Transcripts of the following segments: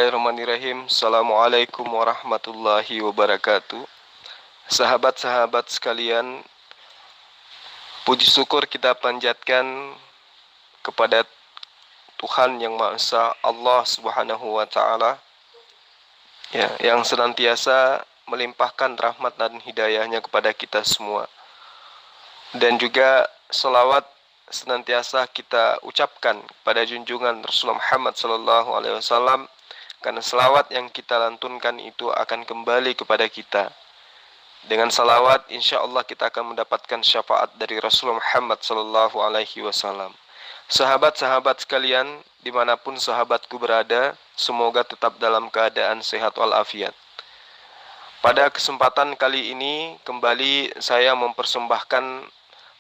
Bismillahirrahmanirrahim. Assalamualaikum warahmatullahi wabarakatuh. Sahabat-sahabat sekalian, puji syukur kita panjatkan kepada Tuhan Yang Maha Esa, Allah Subhanahu wa Ta'ala, yang senantiasa melimpahkan rahmat dan hidayahnya kepada kita semua. Dan juga selawat senantiasa kita ucapkan pada junjungan Rasulullah Muhammad SAW, karena selawat yang kita lantunkan itu akan kembali kepada kita. Dengan salawat insya Allah kita akan mendapatkan syafaat dari Rasulullah Muhammad SAW. Sahabat-sahabat sekalian, dimanapun sahabatku berada, semoga tetap dalam keadaan sehat walafiat. Pada kesempatan kali ini kembali saya mempersembahkan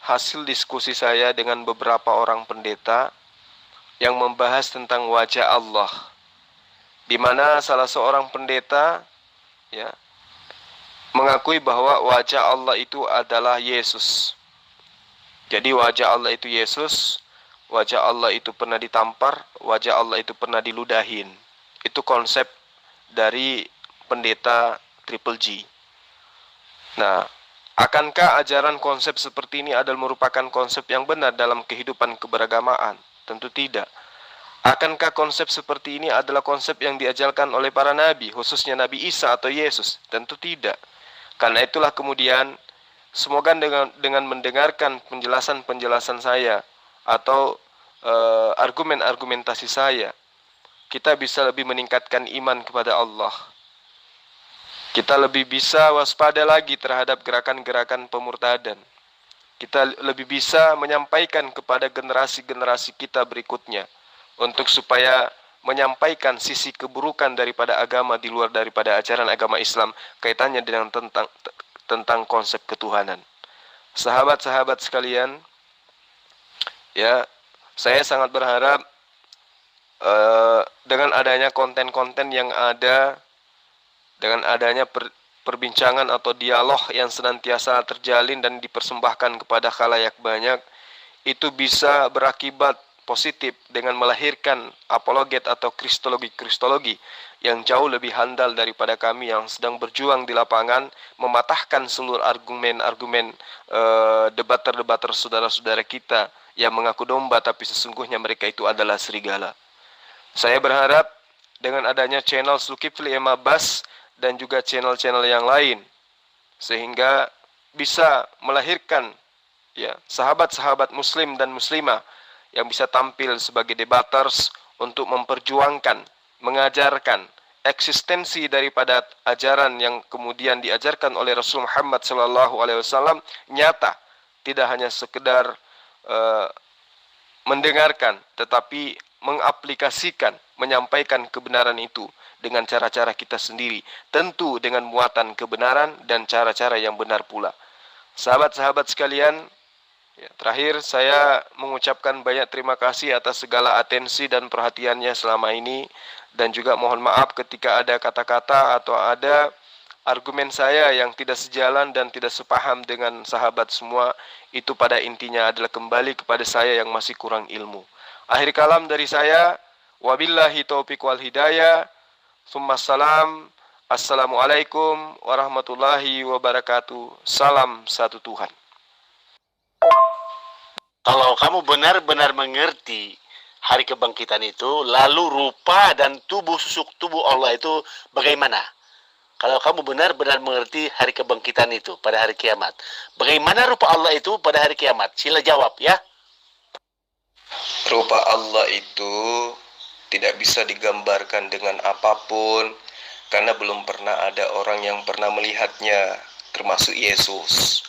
hasil diskusi saya dengan beberapa orang pendeta yang membahas tentang wajah Allah, di mana salah seorang pendeta mengakui bahwa wajah Allah itu adalah Yesus. Jadi wajah Allah itu Yesus, wajah Allah itu pernah ditampar, wajah Allah itu pernah diludahin. Itu konsep dari pendeta Triple G. Nah, akankah ajaran konsep seperti ini adalah merupakan konsep yang benar dalam kehidupan keberagamaan? Tentu tidak. Akankah konsep seperti ini adalah konsep yang diajarkan oleh para nabi, khususnya Nabi Isa atau Yesus? Tentu tidak. Karena itulah kemudian, semoga dengan mendengarkan penjelasan-penjelasan saya atau argumen-argumentasi saya, kita bisa lebih meningkatkan iman kepada Allah. Kita lebih bisa waspada lagi terhadap gerakan-gerakan pemurtadan. Kita lebih bisa menyampaikan kepada generasi-generasi kita berikutnya untuk supaya menyampaikan sisi keburukan daripada agama di luar daripada ajaran agama Islam kaitannya dengan tentang konsep ketuhanan. Sahabat-sahabat sekalian, saya sangat berharap dengan adanya konten-konten yang ada, dengan adanya perbincangan atau dialog yang senantiasa terjalin dan dipersembahkan kepada khalayak banyak, itu bisa berakibat positif dengan melahirkan apologet atau kristologi yang jauh lebih handal daripada kami yang sedang berjuang di lapangan, mematahkan seluruh argumen-argumen debater-debater saudara-saudara kita yang mengaku domba tapi sesungguhnya mereka itu adalah serigala. Saya berharap dengan adanya channel Zulkifli M. Abbas dan juga channel-channel yang lain, sehingga bisa melahirkan sahabat-sahabat muslim dan muslimah yang bisa tampil sebagai debaters untuk memperjuangkan, mengajarkan eksistensi daripada ajaran yang kemudian diajarkan oleh Rasul Muhammad SAW nyata, tidak hanya sekedar mendengarkan, tetapi mengaplikasikan, menyampaikan kebenaran itu dengan cara-cara kita sendiri, tentu dengan muatan kebenaran dan cara-cara yang benar pula. Sahabat-sahabat sekalian, terakhir saya mengucapkan banyak terima kasih atas segala atensi dan perhatiannya selama ini, dan juga mohon maaf ketika ada kata-kata atau ada argumen saya yang tidak sejalan dan tidak sepaham dengan sahabat semua. Itu pada intinya adalah kembali kepada saya yang masih kurang ilmu. Akhir kalam dari saya, wabillahi taufiq wal hidayah. Summassalam. Assalamualaikum warahmatullahi wabarakatuh. Salam satu Tuhan. Kalau kamu benar-benar mengerti hari kebangkitan itu, lalu rupa dan susuk tubuh Allah itu bagaimana? Kalau kamu benar-benar mengerti hari kebangkitan itu pada hari kiamat, bagaimana rupa Allah itu pada hari kiamat? Sila jawab ya. Rupa Allah itu tidak bisa digambarkan dengan apapun, karena belum pernah ada orang yang pernah melihatnya, termasuk Yesus.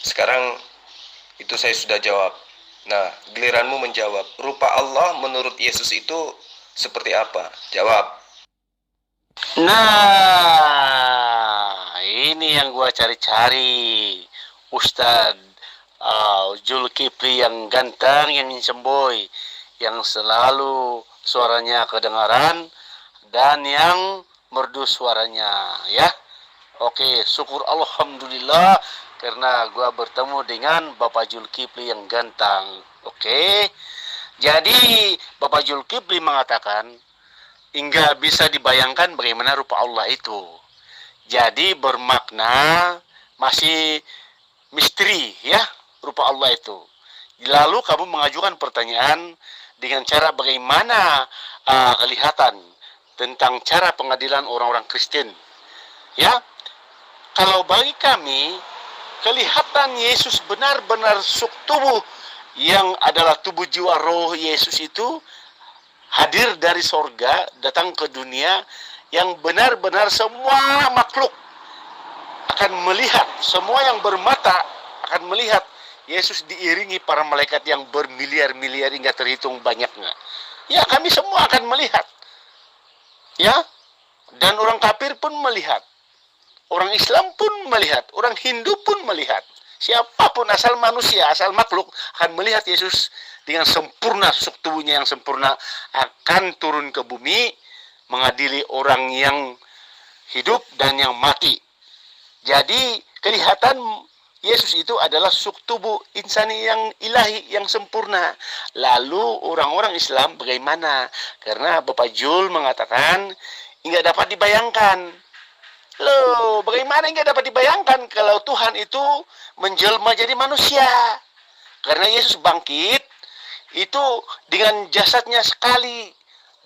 Sekarang itu saya sudah jawab. Nah, giliranmu menjawab, rupa Allah menurut Yesus itu seperti apa? Jawab. Nah, ini yang gua cari-cari, Ustadz Zulkifli yang ganteng, yang semboy, yang selalu suaranya kedengaran dan yang merdu suaranya, ya. Oke, syukur alhamdulillah karena gua bertemu dengan Bapak Zulkifli yang ganteng. Oke. Jadi Bapak Zulkifli mengatakan hingga bisa dibayangkan bagaimana rupa Allah itu. Jadi bermakna masih misteri ya rupa Allah itu. Lalu kamu mengajukan pertanyaan dengan cara bagaimana kelihatan tentang cara pengadilan orang-orang Kristen. Ya, kalau bagi kami kelihatan Yesus benar-benar tubuh yang adalah tubuh jiwa roh Yesus itu hadir dari sorga datang ke dunia yang benar-benar semua makhluk akan melihat, semua yang bermata akan melihat Yesus diiringi para malaikat yang bermiliar-miliar hingga terhitung banyaknya. Ya, kami semua akan melihat. Ya, dan orang kafir pun melihat. Orang Islam pun melihat, orang Hindu pun melihat. Siapapun asal manusia, asal makhluk akan melihat Yesus dengan sempurna, susuk tubuhnya yang sempurna akan turun ke bumi mengadili orang yang hidup dan yang mati. Jadi kelihatan Yesus itu adalah susuk tubuh insani yang ilahi, yang sempurna. Lalu orang-orang Islam bagaimana? Karena Bapak Jul mengatakan nggak dapat dibayangkan. Loh, bagaimana nggak dapat dibayangkan kalau Tuhan itu menjelma jadi manusia? Karena Yesus bangkit itu dengan jasadnya sekali.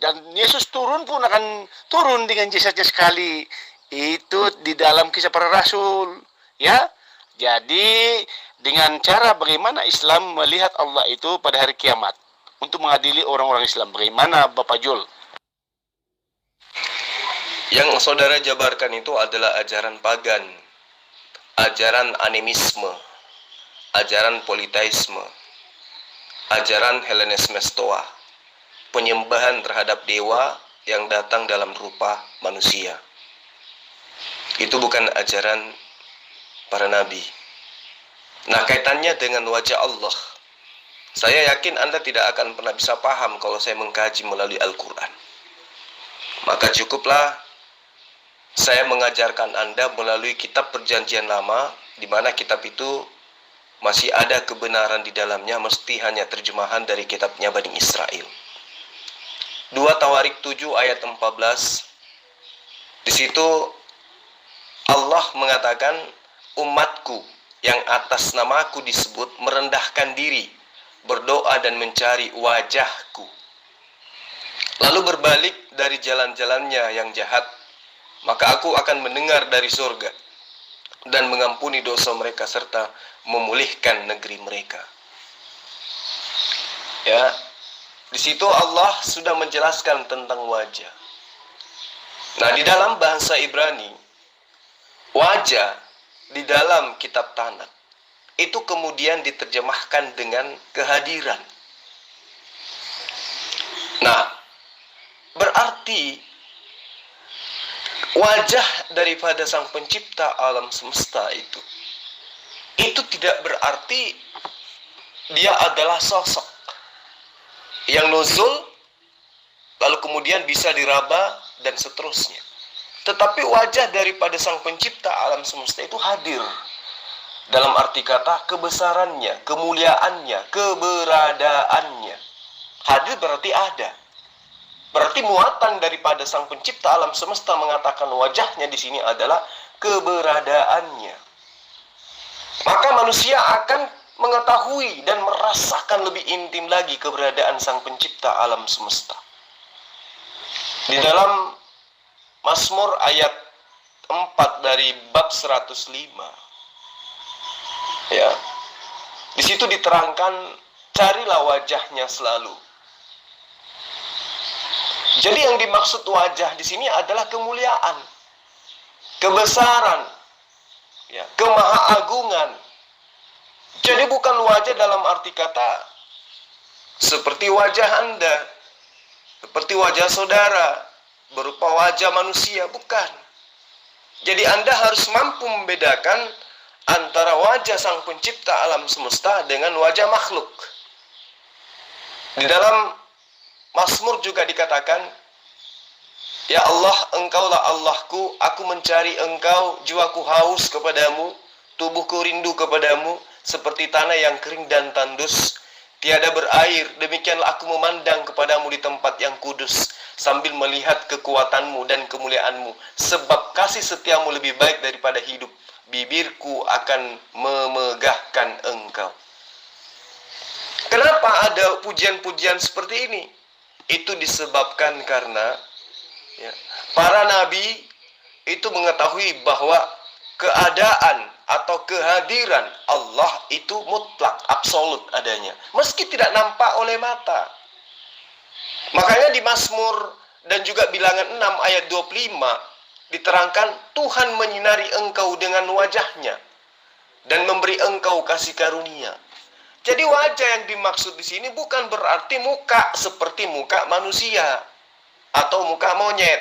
Dan Yesus turun pun akan turun dengan jasadnya sekali. Itu di dalam Kisah Para Rasul. Ya, jadi dengan cara bagaimana Islam melihat Allah itu pada hari kiamat. Untuk mengadili orang-orang Islam. Bagaimana Bapak Jul? Yang saudara jabarkan itu adalah ajaran pagan, ajaran animisme, ajaran politeisme, ajaran Hellenisme Stoa, penyembahan terhadap dewa yang datang dalam rupa manusia. Itu bukan ajaran para nabi. Nah, kaitannya dengan wajah Allah, saya yakin Anda tidak akan pernah bisa paham kalau saya mengkaji melalui Al-Quran. Maka cukuplah saya mengajarkan Anda melalui kitab Perjanjian Lama, di mana kitab itu masih ada kebenaran di dalamnya, mesti hanya terjemahan dari kitabnya Bani Israel. 2 Tawarik 7 ayat 14. Di situ Allah mengatakan, umatku yang atas namaku disebut merendahkan diri, berdoa dan mencari wajahku, lalu berbalik dari jalan-jalannya yang jahat, maka aku akan mendengar dari surga dan mengampuni dosa mereka serta memulihkan negeri mereka. Ya, di situ Allah sudah menjelaskan tentang wajah. Nah, di dalam bahasa Ibrani, wajah di dalam kitab Tanakh itu kemudian diterjemahkan dengan kehadiran. Nah, berarti wajah daripada Sang Pencipta alam semesta itu tidak berarti dia adalah sosok yang nuzul lalu kemudian bisa diraba dan seterusnya. Tetapi wajah daripada Sang Pencipta alam semesta itu hadir dalam arti kata kebesarannya, kemuliaannya, keberadaannya. Hadir berarti ada. Berarti muatan daripada Sang Pencipta alam semesta mengatakan wajahnya di sini adalah keberadaannya. Maka manusia akan mengetahui dan merasakan lebih intim lagi keberadaan Sang Pencipta alam semesta. Di dalam Mazmur ayat 4 dari bab 105. Ya. Di situ diterangkan, carilah wajahnya selalu. Jadi yang dimaksud wajah di sini adalah kemuliaan, kebesaran, ya, kemahaagungan. Jadi bukan wajah dalam arti kata seperti wajah Anda, seperti wajah saudara, berupa wajah manusia, bukan. Jadi Anda harus mampu membedakan antara wajah Sang Pencipta alam semesta dengan wajah makhluk. Di dalam Mazmur juga dikatakan, ya Allah, Engkaulah Allahku, aku mencari Engkau, jiwaku haus kepadamu, tubuhku rindu kepadamu, seperti tanah yang kering dan tandus, tiada berair, demikianlah aku memandang kepadamu di tempat yang kudus, sambil melihat kekuatanmu dan kemuliaanmu, sebab kasih setiamu lebih baik daripada hidup, bibirku akan memegahkan engkau. Kenapa ada pujian-pujian seperti ini? Itu disebabkan karena para nabi itu mengetahui bahwa keadaan atau kehadiran Allah itu mutlak, absolut adanya, meski tidak nampak oleh mata. Makanya di Mazmur dan juga Bilangan 6 ayat 25 diterangkan, Tuhan menyinari engkau dengan wajahnya dan memberi engkau kasih karunia. Jadi wajah yang dimaksud di sini bukan berarti muka seperti muka manusia atau muka monyet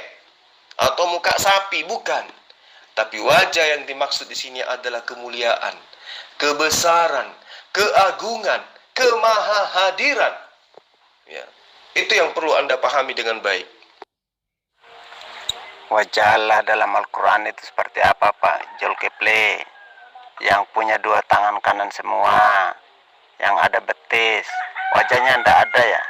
atau muka sapi, bukan. Tapi wajah yang dimaksud di sini adalah kemuliaan, kebesaran, keagungan, kemahahadiran. Ya, itu yang perlu Anda pahami dengan baik. Wajah Allah dalam Al-Quran itu seperti apa, Pak Zulkifli? Yang punya dua tangan kanan semua, yang ada betis, wajahnya ndak ada ya?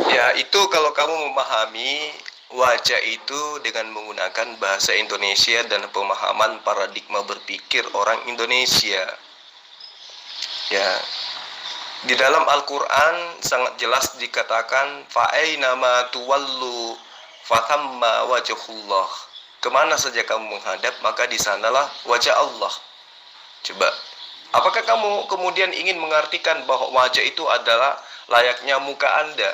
Ya, itu kalau kamu memahami wajah itu dengan menggunakan bahasa Indonesia dan pemahaman paradigma berpikir orang Indonesia. Ya, di dalam Al-Quran sangat jelas dikatakan, fa'aina ma tuwallu fathamma wajhullah. Kemana saja kamu menghadap, maka di sanalah wajah Allah. Coba, apakah kamu kemudian ingin mengartikan bahwa wajah itu adalah layaknya muka Anda?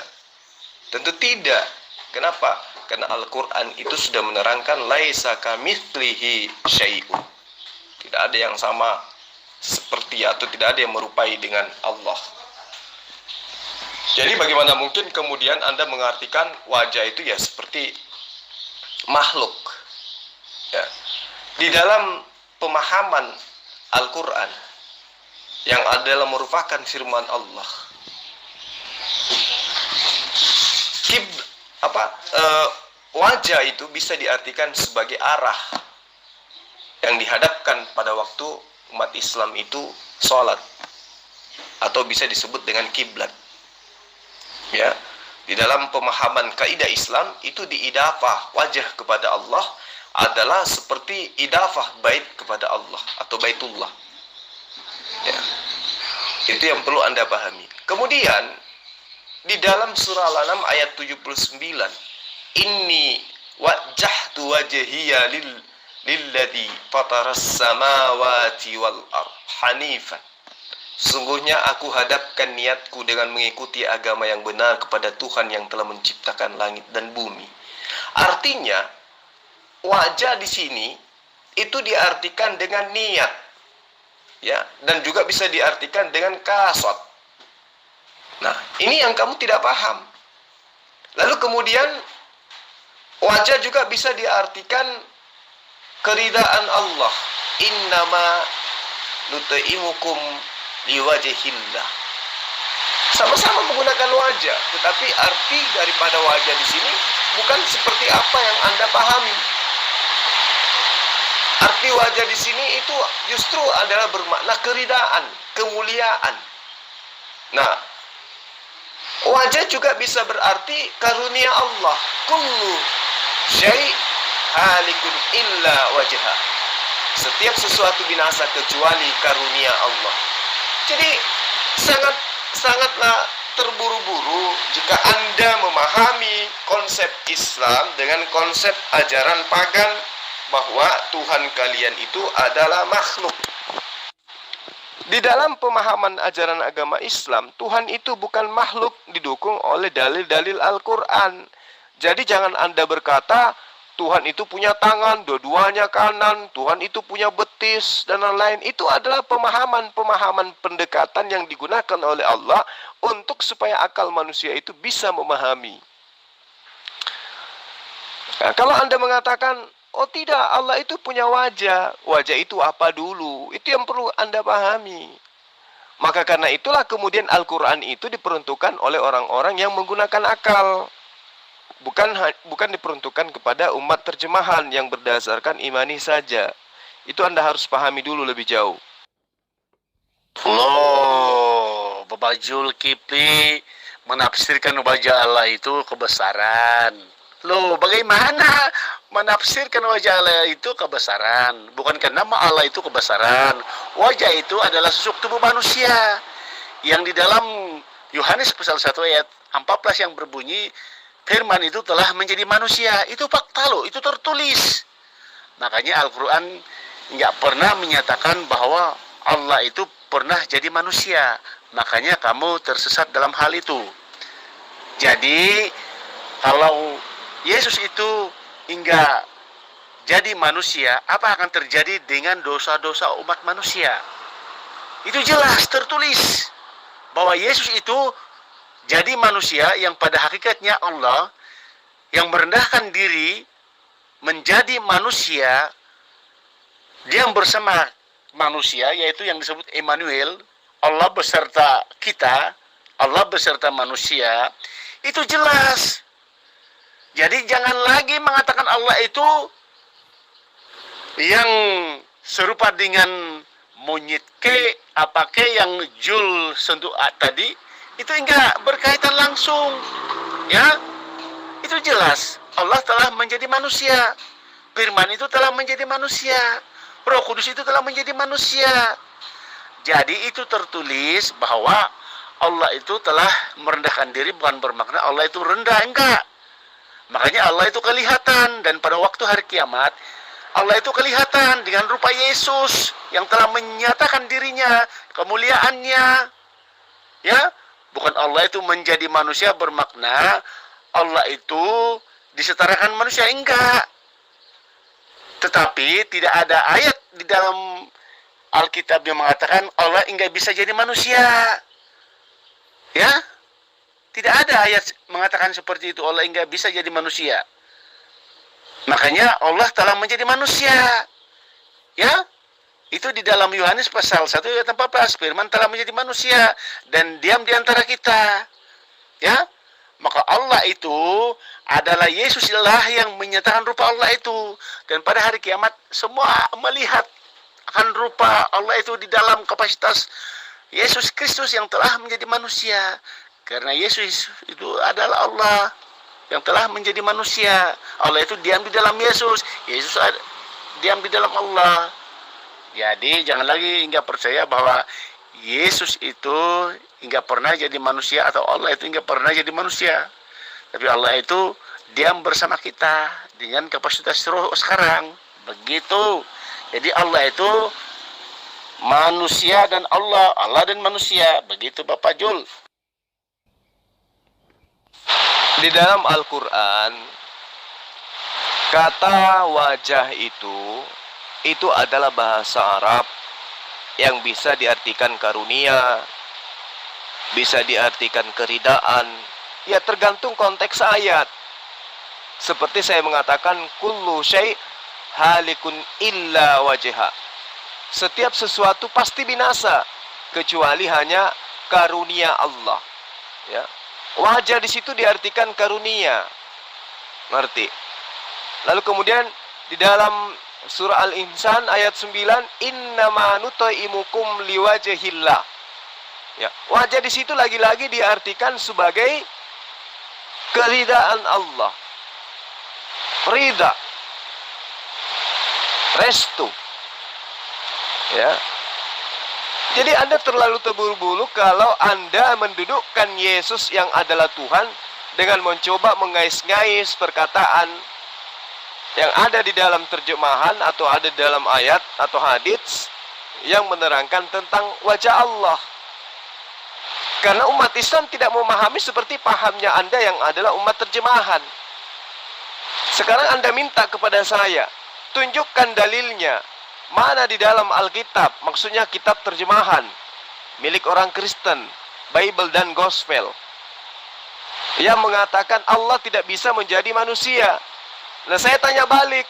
Tentu tidak. Kenapa? Karena Al-Quran itu sudah menerangkan laisa kamitslihi syai'un. Tidak ada yang sama seperti atau tidak ada yang merupai dengan Allah. Jadi bagaimana mungkin kemudian Anda mengartikan wajah itu ya seperti makhluk? Ya. Di dalam pemahaman Al-Quran yang adalah merupakan firman Allah, wajah itu bisa diartikan sebagai arah yang dihadapkan pada waktu umat Islam itu sholat, atau bisa disebut dengan kiblat. Ya, di dalam pemahaman kaidah Islam itu diidafah wajah kepada Allah adalah seperti idafah bait kepada Allah atau baitullah. Ya, itu yang perlu Anda pahami. Kemudian di dalam surah Al-An'am ayat 79, inni wajjahtu wajhiya lilladzi fataras samawati wal ard hanifan. Sungguhnya aku hadapkan niatku dengan mengikuti agama yang benar kepada Tuhan yang telah menciptakan langit dan bumi. Artinya, wajah di sini itu diartikan dengan niat, ya, dan juga bisa diartikan dengan kasot. Nah, ini yang kamu tidak paham. Lalu kemudian wajah juga bisa diartikan keridaan Allah. Innama nut'imukum liwajhillah. Sama-sama menggunakan wajah, tetapi arti daripada wajah di sini bukan seperti apa yang Anda pahami. Arti wajah di sini itu justru adalah bermakna keridaan, kemuliaan. Nah, wajah juga bisa berarti karunia Allah. Kullu syai' halikun illa wajha. Setiap sesuatu binasa kecuali karunia Allah. Jadi sangatlah terburu-buru jika Anda memahami konsep Islam dengan konsep ajaran pagan bahwa Tuhan kalian itu adalah makhluk. Di dalam pemahaman ajaran agama Islam, Tuhan itu bukan makhluk didukung oleh dalil-dalil Al-Quran. Jadi jangan Anda berkata, Tuhan itu punya tangan, dua-duanya kanan, Tuhan itu punya betis, dan lain-lain. Itu adalah pemahaman-pemahaman pendekatan yang digunakan oleh Allah untuk supaya akal manusia itu bisa memahami. Nah, kalau Anda mengatakan, oh tidak, Allah itu punya wajah. Wajah itu apa dulu? Itu yang perlu Anda pahami. Maka karena itulah kemudian Al-Quran itu diperuntukkan oleh orang-orang yang menggunakan akal. Bukan diperuntukkan kepada umat terjemahan yang berdasarkan imani saja. Itu Anda harus pahami dulu lebih jauh. Loh, Bapak Zulkifli menafsirkan wajah Allah itu kebesaran. Loh, bagaimana menafsirkan wajah Allah itu kebesaran? Bukankah nama Allah itu kebesaran? Wajah itu adalah susuk tubuh manusia yang di dalam Yohanes pasal 1 ayat 14 yang berbunyi, firman itu telah menjadi manusia. Itu fakta loh, itu tertulis. Makanya Al-Quran nggak pernah menyatakan bahwa Allah itu pernah jadi manusia. Makanya kamu tersesat dalam hal itu. Jadi kalau Yesus itu hingga jadi manusia, apa akan terjadi dengan dosa-dosa umat manusia? Itu jelas tertulis bahwa Yesus itu jadi manusia yang pada hakikatnya Allah, yang merendahkan diri menjadi manusia, dia yang bersama manusia, yaitu yang disebut Immanuel, Allah beserta kita, Allah beserta manusia. Itu jelas. Jadi jangan lagi mengatakan Allah itu yang serupa dengan monyet ke, apa ke yang Jul sentuh tadi, itu enggak berkaitan langsung. Ya, itu jelas. Allah telah menjadi manusia. Firman itu telah menjadi manusia. Roh Kudus itu telah menjadi manusia. Jadi itu tertulis bahwa Allah itu telah merendahkan diri, bukan bermakna Allah itu rendah, enggak. Makanya Allah itu kelihatan, dan pada waktu hari kiamat Allah itu kelihatan dengan rupa Yesus yang telah menyatakan dirinya, kemuliaannya. Ya, bukan Allah itu menjadi manusia bermakna Allah itu disetarakan manusia, enggak. Tetapi tidak ada ayat di dalam Alkitab yang mengatakan Allah enggak bisa jadi manusia. Ya, tidak ada ayat mengatakan seperti itu, Allah enggak bisa jadi manusia. Makanya Allah telah menjadi manusia. Ya, itu di dalam Yohanes pasal 1 ayat 14, firman telah menjadi manusia dan diam di antara kita. Ya, maka Allah itu adalah Yesus lah yang menyatakan rupa Allah itu. Dan pada hari kiamat semua melihat akan rupa Allah itu di dalam kapasitas Yesus Kristus yang telah menjadi manusia. Karena Yesus itu adalah Allah yang telah menjadi manusia. Allah itu diam di dalam Yesus. Yesus diam di dalam Allah. Jadi jangan lagi enggak percaya bahwa Yesus itu enggak pernah jadi manusia atau Allah itu enggak pernah jadi manusia. Tapi Allah itu diam bersama kita dengan kapasitas roh sekarang. Begitu. Jadi Allah itu manusia dan Allah, Allah dan manusia. Begitu Bapak Jul. Di dalam Al-Quran, kata wajah itu adalah bahasa Arab yang bisa diartikan karunia, bisa diartikan keridaan. Ya tergantung konteks ayat. Seperti saya mengatakan, kullu syai' halikun illa wajha. Setiap sesuatu pasti binasa kecuali hanya karunia Allah. Ya. Wajah di situ diartikan karunia. Ngerti? Lalu kemudian di dalam surah Al-Insan ayat 9, innama nutaimukum liwajhillah. Ya, wajah di situ lagi-lagi diartikan sebagai keridaan Allah. Rida. Restu. Ya. Jadi Anda terlalu terburu-buru kalau Anda mendudukkan Yesus yang adalah Tuhan dengan mencoba mengais-ngais perkataan yang ada di dalam terjemahan atau ada di dalam ayat atau hadits yang menerangkan tentang wajah Allah. Karena umat Islam tidak memahami seperti pahamnya Anda yang adalah umat terjemahan. Sekarang Anda minta kepada saya, tunjukkan dalilnya. Mana di dalam Alkitab, maksudnya kitab terjemahan milik orang Kristen, Bible dan Gospel, yang mengatakan Allah tidak bisa menjadi manusia. Nah saya tanya balik,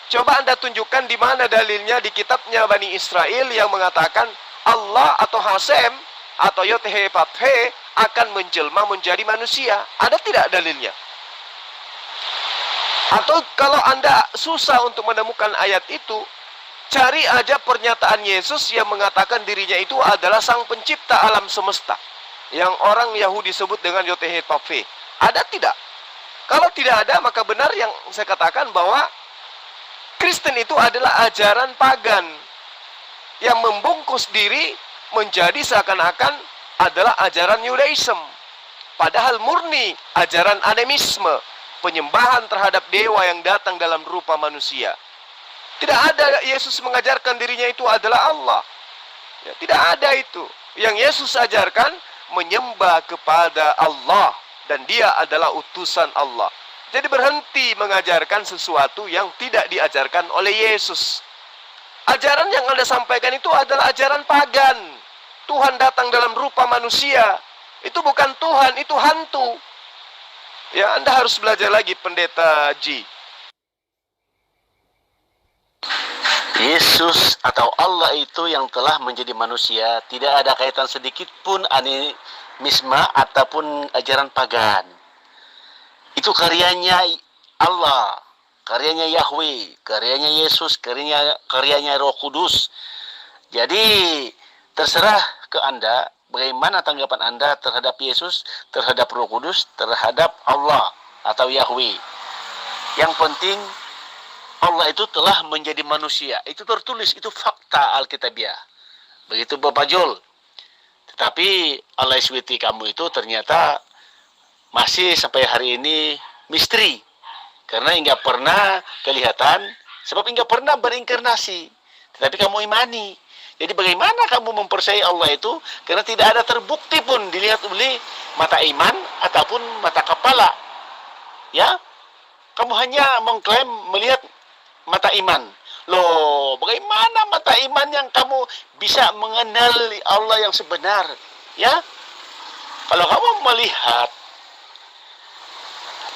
coba Anda tunjukkan di mana dalilnya di kitabnya Bani Israel yang mengatakan Allah atau Hasem atau Yothe Fathe akan menjelma menjadi manusia. Ada tidak dalilnya? Atau kalau Anda susah untuk menemukan ayat itu, Cari aja pernyataan Yesus yang mengatakan dirinya itu adalah sang pencipta alam semesta, yang orang Yahudi sebut dengan Yotehetafe. Ada tidak? Kalau tidak ada, maka benar yang saya katakan bahwa Kristen itu adalah ajaran pagan yang membungkus diri menjadi seakan-akan adalah ajaran Yudaism. Padahal murni ajaran animisme, penyembahan terhadap dewa yang datang dalam rupa manusia. Tidak ada Yesus mengajarkan dirinya itu adalah Allah. Ya, tidak ada itu. Yang Yesus ajarkan menyembah kepada Allah dan dia adalah utusan Allah. Jadi berhenti mengajarkan sesuatu yang tidak diajarkan oleh Yesus. Ajaran yang Anda sampaikan itu adalah ajaran pagan. Tuhan datang dalam rupa manusia. Itu bukan Tuhan, itu hantu. Ya, Anda harus belajar lagi, Pendeta Ji. Yesus atau Allah itu yang telah menjadi manusia, tidak ada kaitan sedikit pun animisme ataupun ajaran pagan. Itu karyanya Allah, karyanya Yahweh, karyanya Yesus, karyanya Roh Kudus. Jadi terserah ke Anda bagaimana tanggapan Anda terhadap Yesus, terhadap Roh Kudus, terhadap Allah atau Yahweh. Yang penting Allah itu telah menjadi manusia. Itu tertulis, itu fakta Alkitabiah. Begitu Bapak Jul. Tetapi Allah SWT kamu itu ternyata masih sampai hari ini misteri. Karena enggak pernah kelihatan, sebab enggak pernah berinkarnasi. Tetapi kamu imani. Jadi bagaimana kamu mempercayai Allah itu? Karena tidak ada terbukti pun dilihat oleh mata iman ataupun mata kepala. Ya, kamu hanya mengklaim melihat mata iman. Loh, bagaimana mata iman yang kamu bisa mengenal Allah yang sebenar? Ya, kalau kamu melihat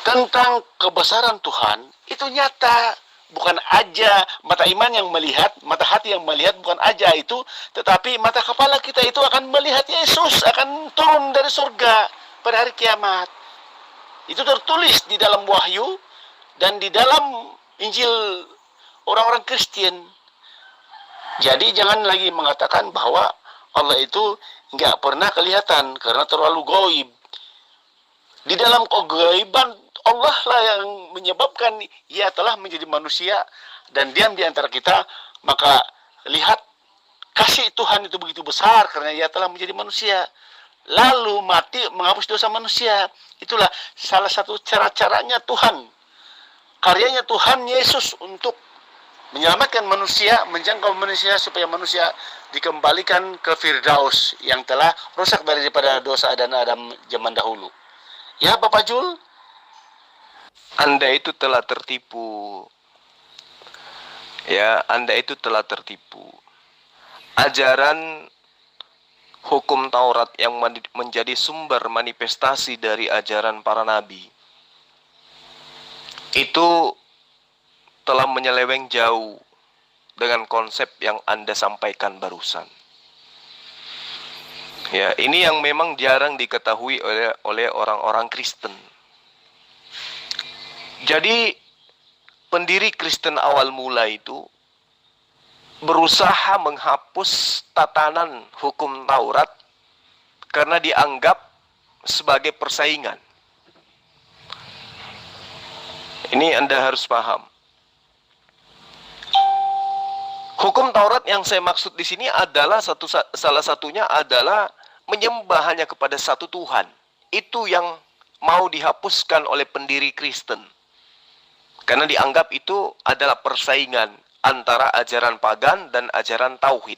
tentang kebesaran Tuhan, itu nyata. Bukan aja mata iman yang melihat, mata hati yang melihat, bukan aja itu, tetapi mata kepala kita itu akan melihat Yesus, akan turun dari surga pada hari kiamat. Itu tertulis di dalam Wahyu dan di dalam Injil orang-orang Kristen. Jadi jangan lagi mengatakan bahwa Allah itu nggak pernah kelihatan karena terlalu gaib. Di dalam kegaiban Allah lah yang menyebabkan ia telah menjadi manusia dan diam di antara kita. Maka lihat kasih Tuhan itu begitu besar karena ia telah menjadi manusia. Lalu mati menghapus dosa manusia. Itulah salah satu cara-caranya Tuhan. Karyanya Tuhan Yesus untuk menyelamatkan manusia, menjangkau manusia supaya manusia dikembalikan ke Firdaus yang telah rusak daripada dosa dan Adam zaman dahulu. Ya Bapak Jul? Anda itu telah tertipu. Ya, Anda itu telah tertipu. Ajaran hukum Taurat yang menjadi sumber manifestasi dari ajaran para nabi itu telah menyeleweng jauh dengan konsep yang Anda sampaikan barusan. Ya, ini yang memang jarang diketahui oleh orang-orang Kristen. Jadi pendiri Kristen awal mula itu berusaha menghapus tatanan hukum Taurat karena dianggap sebagai persaingan. Ini Anda harus paham. Hukum Taurat yang saya maksud di sini adalah salah satunya adalah menyembah hanya kepada satu Tuhan. Itu yang mau dihapuskan oleh pendiri Kristen. Karena dianggap itu adalah persaingan antara ajaran pagan dan ajaran tauhid.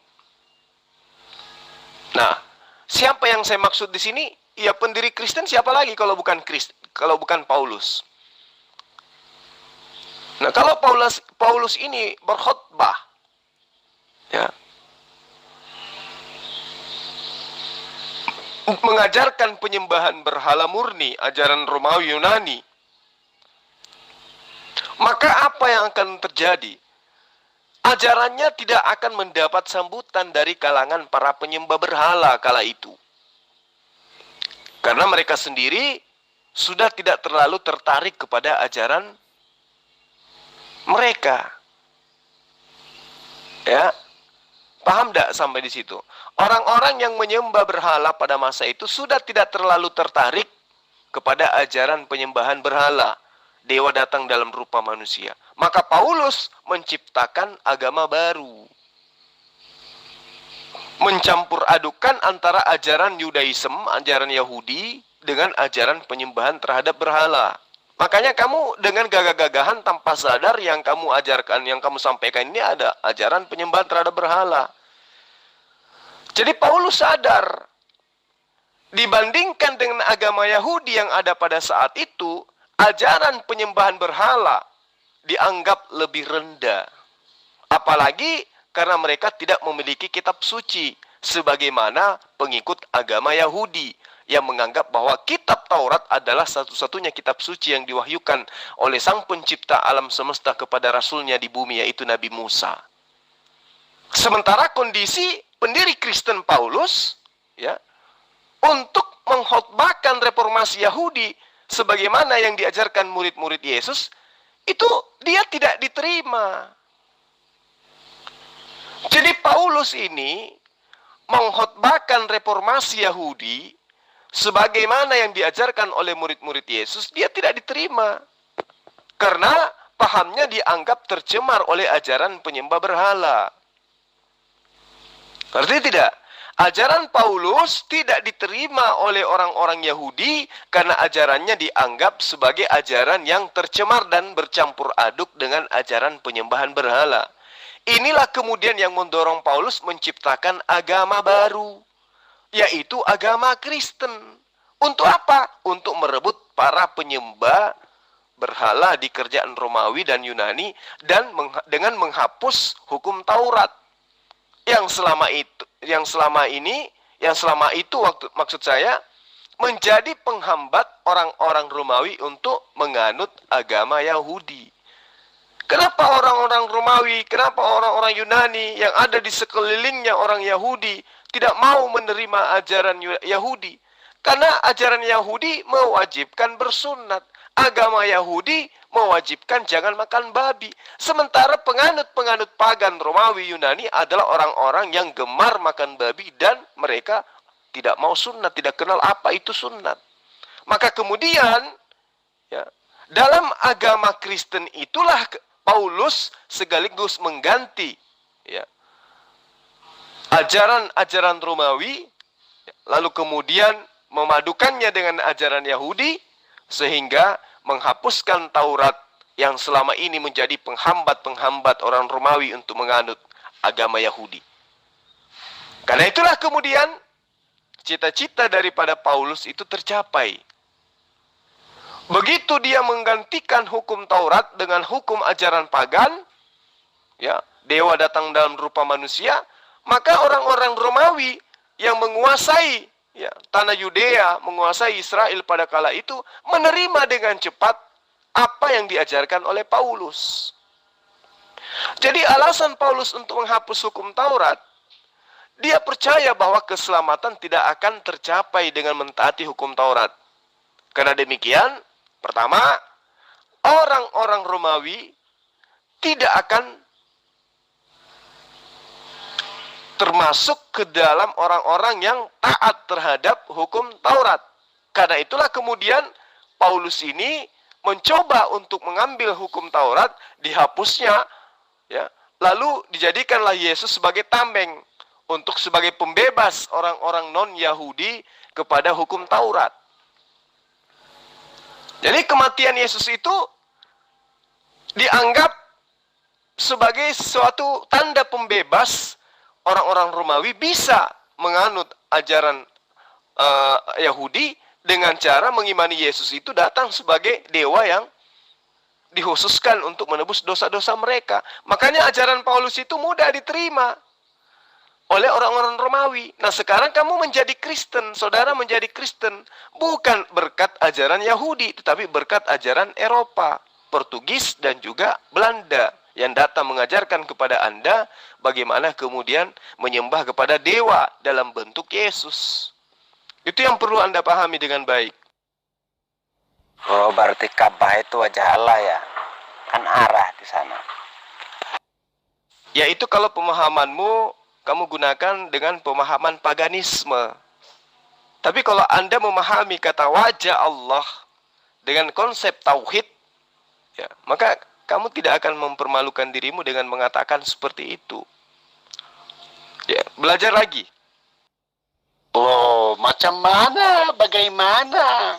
Nah, siapa yang saya maksud di sini? Ya pendiri Kristen siapa lagi kalau bukan Paulus. Nah, kalau Paulus ini berkhotbah, ya, mengajarkan penyembahan berhala murni, ajaran Romawi Yunani, maka apa yang akan terjadi? Ajarannya tidak akan mendapat sambutan dari kalangan para penyembah berhala kala itu. Karena mereka sendiri sudah tidak terlalu tertarik kepada ajaran mereka. Ya, paham tidak sampai di situ? Orang-orang yang menyembah berhala pada masa itu sudah tidak terlalu tertarik kepada ajaran penyembahan berhala. Dewa datang dalam rupa manusia. Maka Paulus menciptakan agama baru. Mencampur adukan antara ajaran Yudaism, ajaran Yahudi, dengan ajaran penyembahan terhadap berhala. Makanya kamu dengan gagah-gagahan tanpa sadar yang kamu ajarkan, yang kamu sampaikan ini ada ajaran penyembahan terhadap berhala. Jadi Paulus sadar, dibandingkan dengan agama Yahudi yang ada pada saat itu, ajaran penyembahan berhala dianggap lebih rendah. Apalagi karena mereka tidak memiliki kitab suci, sebagaimana pengikut agama Yahudi yang menganggap bahwa kitab Taurat adalah satu-satunya kitab suci yang diwahyukan oleh Sang Pencipta alam semesta kepada Rasulnya di bumi, yaitu Nabi Musa. Sementara kondisi pendiri Kristen Paulus, ya, untuk mengkhotbahkan reformasi Yahudi sebagaimana yang diajarkan murid-murid Yesus, itu dia tidak diterima. Jadi Paulus ini mengkhotbahkan reformasi Yahudi sebagaimana yang diajarkan oleh murid-murid Yesus, dia tidak diterima. Karena pahamnya dianggap tercemar oleh ajaran penyembah berhala. Ngerti tidak? Ajaran Paulus tidak diterima oleh orang-orang Yahudi karena ajarannya dianggap sebagai ajaran yang tercemar dan bercampur aduk dengan ajaran penyembahan berhala. Inilah kemudian yang mendorong Paulus menciptakan agama baru, yaitu agama Kristen. Untuk apa? Untuk merebut para penyembah berhala di kerajaan Romawi dan Yunani dan dengan menghapus hukum Taurat. Yang selama itu maksud saya menjadi penghambat orang-orang Romawi untuk menganut agama Yahudi. Kenapa orang-orang Romawi, kenapa orang-orang Yunani yang ada di sekelilingnya orang Yahudi tidak mau menerima ajaran Yahudi? Karena ajaran Yahudi mewajibkan bersunat. Agama Yahudi mewajibkan jangan makan babi. Sementara penganut-penganut pagan Romawi Yunani adalah orang-orang yang gemar makan babi dan mereka tidak mau sunat, tidak kenal apa itu sunat. Maka kemudian, ya, dalam agama Kristen itulah Paulus sekaligus mengganti, ya, ajaran-ajaran Romawi, lalu kemudian memadukannya dengan ajaran Yahudi, sehingga menghapuskan Taurat yang selama ini menjadi penghambat-penghambat orang Romawi untuk menganut agama Yahudi. Karena itulah kemudian cita-cita daripada Paulus itu tercapai. Begitu dia menggantikan hukum Taurat dengan hukum ajaran pagan, ya, dewa datang dalam rupa manusia, maka orang-orang Romawi yang menguasai, ya, tanah Yudea, menguasai Israel pada kala itu, menerima dengan cepat apa yang diajarkan oleh Paulus. Jadi alasan Paulus untuk menghapus hukum Taurat, dia percaya bahwa keselamatan tidak akan tercapai dengan mentaati hukum Taurat. Karena demikian, pertama, orang-orang Romawi tidak akan termasuk ke dalam orang-orang yang taat terhadap hukum Taurat. Karena itulah kemudian Paulus ini mencoba untuk mengambil hukum Taurat, dihapusnya, ya, lalu dijadikanlah Yesus sebagai tameng untuk sebagai pembebas orang-orang non-Yahudi kepada hukum Taurat. Jadi kematian Yesus itu dianggap sebagai suatu tanda pembebas orang-orang Romawi bisa menganut ajaran Yahudi dengan cara mengimani Yesus itu datang sebagai dewa yang dikhususkan untuk menebus dosa-dosa mereka. Makanya ajaran Paulus itu mudah diterima oleh orang-orang Romawi. Nah, sekarang kamu menjadi Kristen, saudara menjadi Kristen, bukan berkat ajaran Yahudi, tetapi berkat ajaran Eropa, Portugis dan juga Belanda, yang datang mengajarkan kepada Anda bagaimana kemudian menyembah kepada dewa dalam bentuk Yesus. Itu yang perlu Anda pahami dengan baik. Oh, berarti Ka'bah itu wajah Allah ya? Kan arah di sana. Yaitu kalau pemahamanmu kamu gunakan dengan pemahaman paganisme. Tapi kalau Anda memahami kata wajah Allah dengan konsep tauhid, ya, maka kamu tidak akan mempermalukan dirimu dengan mengatakan seperti itu. Ya, belajar lagi. Oh, macam mana? Bagaimana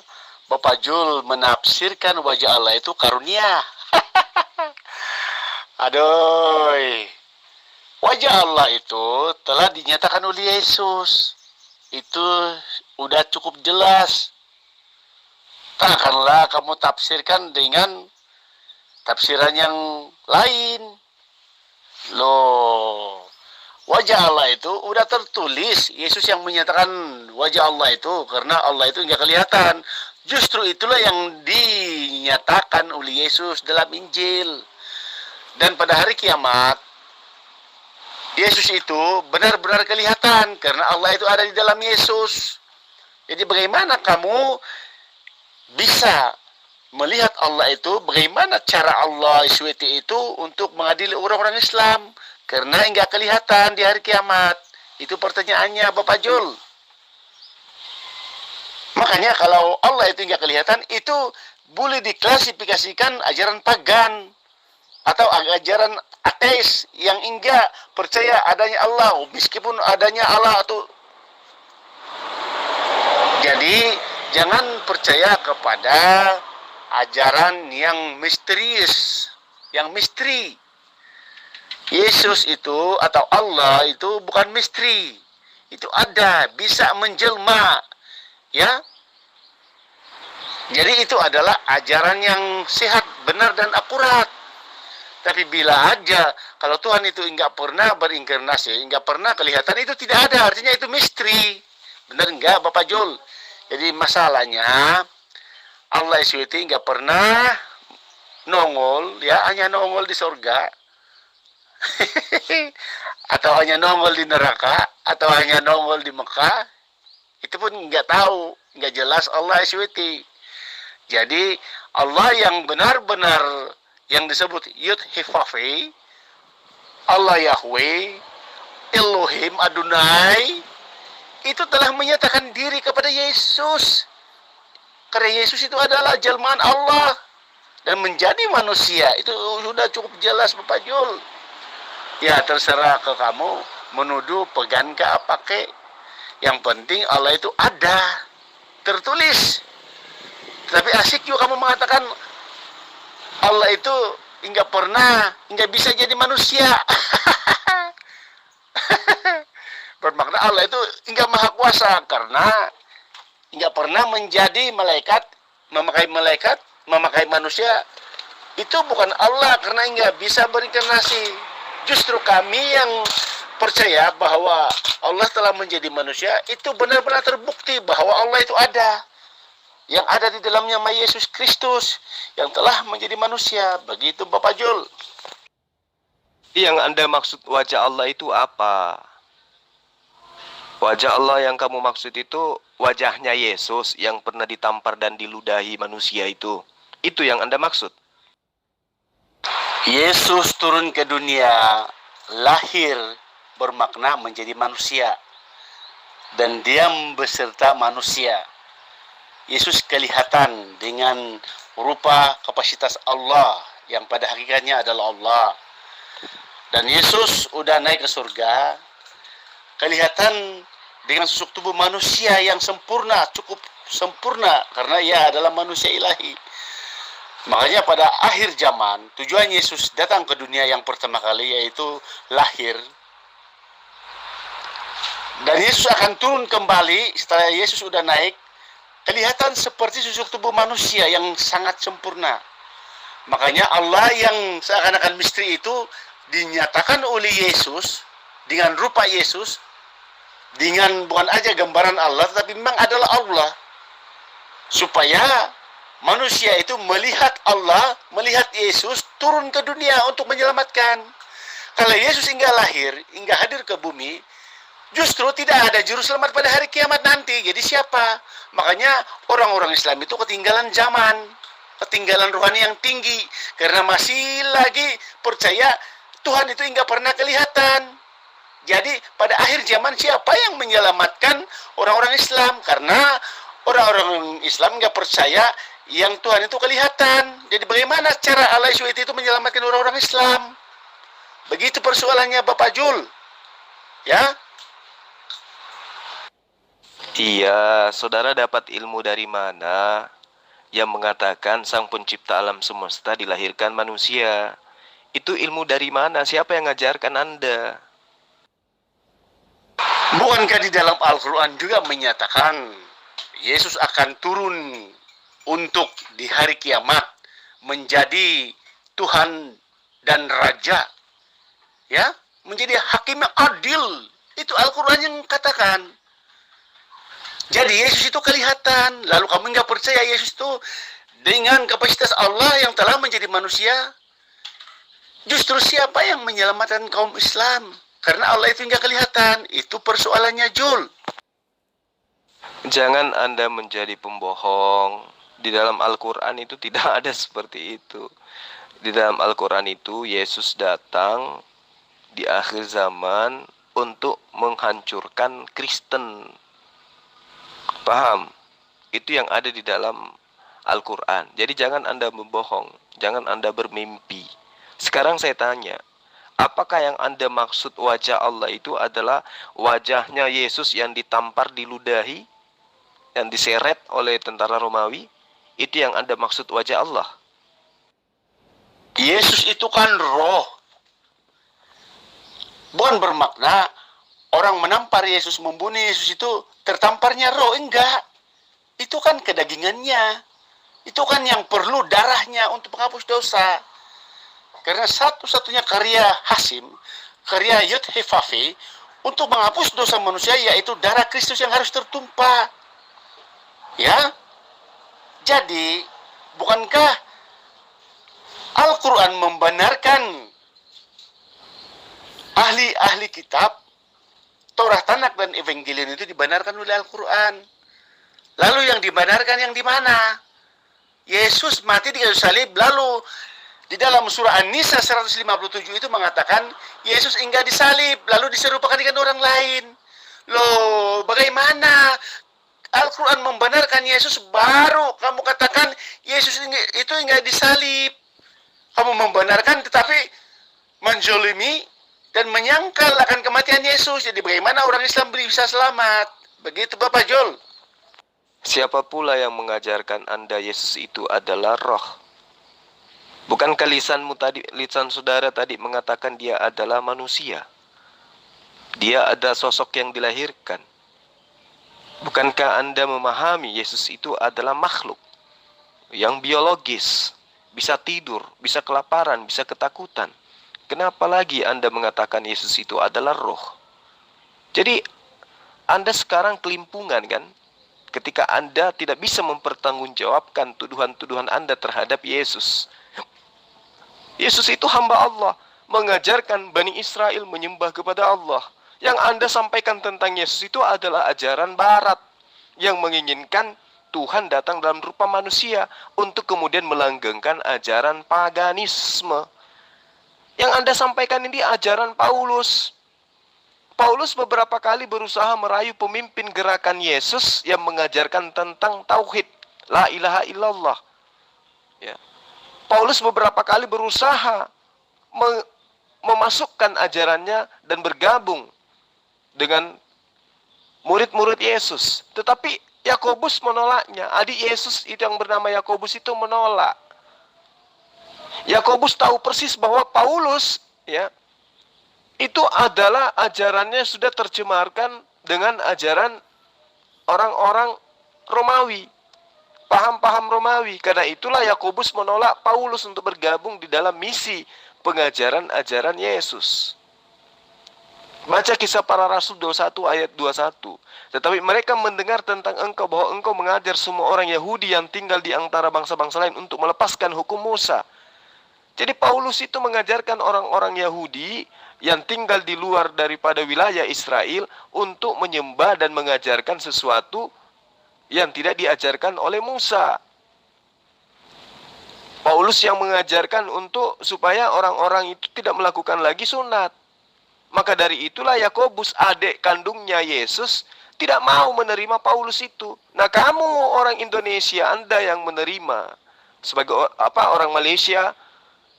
Bapak Jul menafsirkan wajah Allah itu karunia? Aduh, wajah Allah itu telah dinyatakan oleh Yesus. Itu udah cukup jelas. Takkanlah kamu tafsirkan dengan tafsiran yang lain. Loh, wajah Allah itu udah tertulis. Yesus yang menyatakan wajah Allah itu karena Allah itu enggak kelihatan. Justru itulah yang dinyatakan oleh Yesus dalam Injil. Dan pada hari kiamat, Yesus itu benar-benar kelihatan karena Allah itu ada di dalam Yesus. Jadi bagaimana kamu bisa melihat Allah itu, bagaimana cara Allah SWT itu untuk mengadili orang-orang Islam? Karena enggak kelihatan di hari kiamat. Itu pertanyaannya Bapak Jul. Makanya kalau Allah itu enggak kelihatan, itu boleh diklasifikasikan ajaran pagan atau ajaran ateis yang enggak percaya adanya Allah, meskipun adanya Allah atau. Jadi jangan percaya kepada ajaran yang misterius, yang misteri. Yesus itu atau Allah itu bukan misteri. Itu ada, bisa menjelma. Ya. Jadi itu adalah ajaran yang sehat, benar dan akurat. Tapi bila aja kalau Tuhan itu enggak pernah berinkarnasi, enggak pernah kelihatan, itu tidak ada, artinya itu misteri. Benar enggak Bapak Jul? Jadi masalahnya Allah SWT enggak pernah nongol, ya hanya nongol di surga. Atau hanya nongol di neraka, atau hanya nongol di Mekah. Itu pun enggak tahu, enggak jelas Allah SWT. Jadi Allah yang benar-benar yang disebut Yud Hifafi, Allah Yahweh, Elohim Adonai, itu telah menyatakan diri kepada Yesus. Karena Yesus itu adalah jelmaan Allah dan menjadi manusia. Itu sudah cukup jelas Bapak Jul. Ya terserah ke kamu menuduh pegang ke apa ke. Yang penting Allah itu ada, tertulis. Tapi asik juga kamu mengatakan Allah itu enggak pernah, enggak bisa jadi manusia. Bermakna Allah itu enggak maha kuasa karena enggak pernah menjadi malaikat, memakai manusia. Itu bukan Allah karena enggak bisa berinkarnasi. Justru kami yang percaya bahwa Allah telah menjadi manusia, itu benar-benar terbukti bahwa Allah itu ada. Yang ada di dalamnya Yesus Kristus yang telah menjadi manusia. Begitu Bapak Jul. Yang Anda maksud wajah Allah itu apa? Wajah Allah yang kamu maksud itu wajahnya Yesus yang pernah ditampar dan diludahi manusia itu. Itu yang Anda maksud? Yesus turun ke dunia, lahir bermakna menjadi manusia. Dan dia beserta manusia. Yesus kelihatan dengan rupa kapasitas Allah yang pada hakikatnya adalah Allah. Dan Yesus udah naik ke surga, kelihatan dengan susuk tubuh manusia yang sempurna, cukup sempurna karena ia adalah manusia ilahi. Makanya pada akhir zaman, tujuan Yesus datang ke dunia yang pertama kali yaitu lahir. Dan Yesus akan turun kembali setelah Yesus sudah naik, kelihatan seperti susuk tubuh manusia yang sangat sempurna. Makanya Allah yang seakan-akan misteri itu dinyatakan oleh Yesus dengan rupa Yesus, dengan bukan aja gambaran Allah, tetapi memang adalah Allah. Supaya manusia itu melihat Allah, melihat Yesus turun ke dunia untuk menyelamatkan. Kalau Yesus hingga lahir, hingga hadir ke bumi, justru tidak ada juru selamat pada hari kiamat nanti. Jadi siapa? Makanya orang-orang Islam itu ketinggalan zaman, ketinggalan rohani yang tinggi. Karena masih lagi percaya Tuhan itu enggak pernah kelihatan. Jadi pada akhir zaman siapa yang menyelamatkan orang-orang Islam? Karena orang-orang Islam enggak percaya yang Tuhan itu kelihatan. Jadi bagaimana cara Allah SWT itu menyelamatkan orang-orang Islam? Begitu persoalannya Bapak Jul. Ya. Iya, saudara dapat ilmu dari mana yang mengatakan sang pencipta alam semesta dilahirkan manusia? Itu ilmu dari mana? Siapa yang ngajarkan Anda? Bukankah di dalam Al-Quran juga menyatakan Yesus akan turun untuk di hari kiamat menjadi Tuhan dan Raja, ya, menjadi hakim yang adil. Itu Al-Quran yang katakan. Jadi Yesus itu kelihatan. Lalu kamu nggak percaya Yesus itu dengan kapasitas Allah yang telah menjadi manusia? Justru siapa yang menyelamatkan kaum Islam? Karena Allah itu nggak kelihatan. Itu persoalannya, Jul. Jangan Anda menjadi pembohong. Di dalam Al-Quran itu tidak ada seperti itu. Di dalam Al-Quran itu Yesus datang di akhir zaman untuk menghancurkan Kristen. Paham? Itu yang ada di dalam Al-Quran. Jadi jangan Anda membohong. Jangan Anda bermimpi. Sekarang saya tanya, apakah yang Anda maksud wajah Allah itu adalah wajahnya Yesus yang ditampar, diludahi, yang diseret oleh tentara Romawi? Itu yang Anda maksud wajah Allah? Yesus itu kan roh. Bukan bermakna orang menampar Yesus, membunuh Yesus itu tertamparnya roh. Enggak. Itu kan kedagingannya. Itu kan yang perlu darahnya untuk menghapus dosa. Karena satu-satunya karya Hasim, karya Yud Hefafi, untuk menghapus dosa manusia, yaitu darah Kristus yang harus tertumpah. Ya. Jadi, bukankah Al-Quran membenarkan ahli-ahli kitab, Taurat, Tanakh, dan Evangelion itu dibenarkan oleh Al-Quran? Lalu yang dibenarkan yang di mana? Yesus mati di kayu salib, lalu di dalam surah An-Nisa 157 itu mengatakan Yesus enggak disalib, lalu diserupakan dengan orang lain. Loh, bagaimana? Al-Quran membenarkan Yesus, baru kamu katakan Yesus itu enggak disalib. Kamu membenarkan tetapi menjolimi dan menyangkal akan kematian Yesus. Jadi bagaimana orang Islam bisa selamat? Begitu Bapak Jol. Siapa pula yang mengajarkan Anda Yesus itu adalah roh? Bukankah lisan saudara tadi mengatakan dia adalah manusia? Dia ada sosok yang dilahirkan. Bukankah Anda memahami Yesus itu adalah makhluk yang biologis, bisa tidur, bisa kelaparan, bisa ketakutan? Kenapa lagi Anda mengatakan Yesus itu adalah roh? Jadi Anda sekarang kelimpungan kan? Ketika Anda tidak bisa mempertanggungjawabkan tuduhan-tuduhan Anda terhadap Yesus. Yesus itu hamba Allah, mengajarkan Bani Israel menyembah kepada Allah. Yang Anda sampaikan tentang Yesus itu adalah ajaran Barat yang menginginkan Tuhan datang dalam rupa manusia untuk kemudian melanggengkan ajaran paganisme. Yang Anda sampaikan ini ajaran Paulus. Paulus beberapa kali berusaha merayu pemimpin gerakan Yesus yang mengajarkan tentang tauhid, la ilaha illallah. Ya. Paulus beberapa kali berusaha memasukkan ajarannya dan bergabung dengan murid-murid Yesus. Tetapi Yakobus menolaknya. Adik Yesus itu yang bernama Yakobus itu menolak. Yakobus tahu persis bahwa Paulus ya itu adalah ajarannya sudah tercemarkan dengan ajaran orang-orang Romawi, paham-paham Romawi. Karena itulah Yakobus menolak Paulus untuk bergabung di dalam misi pengajaran ajaran Yesus. Baca Kisah Para Rasul 21 ayat 21. Tetapi mereka mendengar tentang engkau, bahwa engkau mengajar semua orang Yahudi yang tinggal di antara bangsa-bangsa lain untuk melepaskan hukum Musa. Jadi Paulus itu mengajarkan orang-orang Yahudi yang tinggal di luar daripada wilayah Israel untuk menyembah dan mengajarkan sesuatu yang tidak diajarkan oleh Musa. Paulus yang mengajarkan untuk supaya orang-orang itu tidak melakukan lagi sunat. Maka dari itulah Yakobus, adik kandungnya Yesus, tidak mau menerima Paulus itu. Nah, kamu orang Indonesia, Anda yang menerima sebagai orang Malaysia,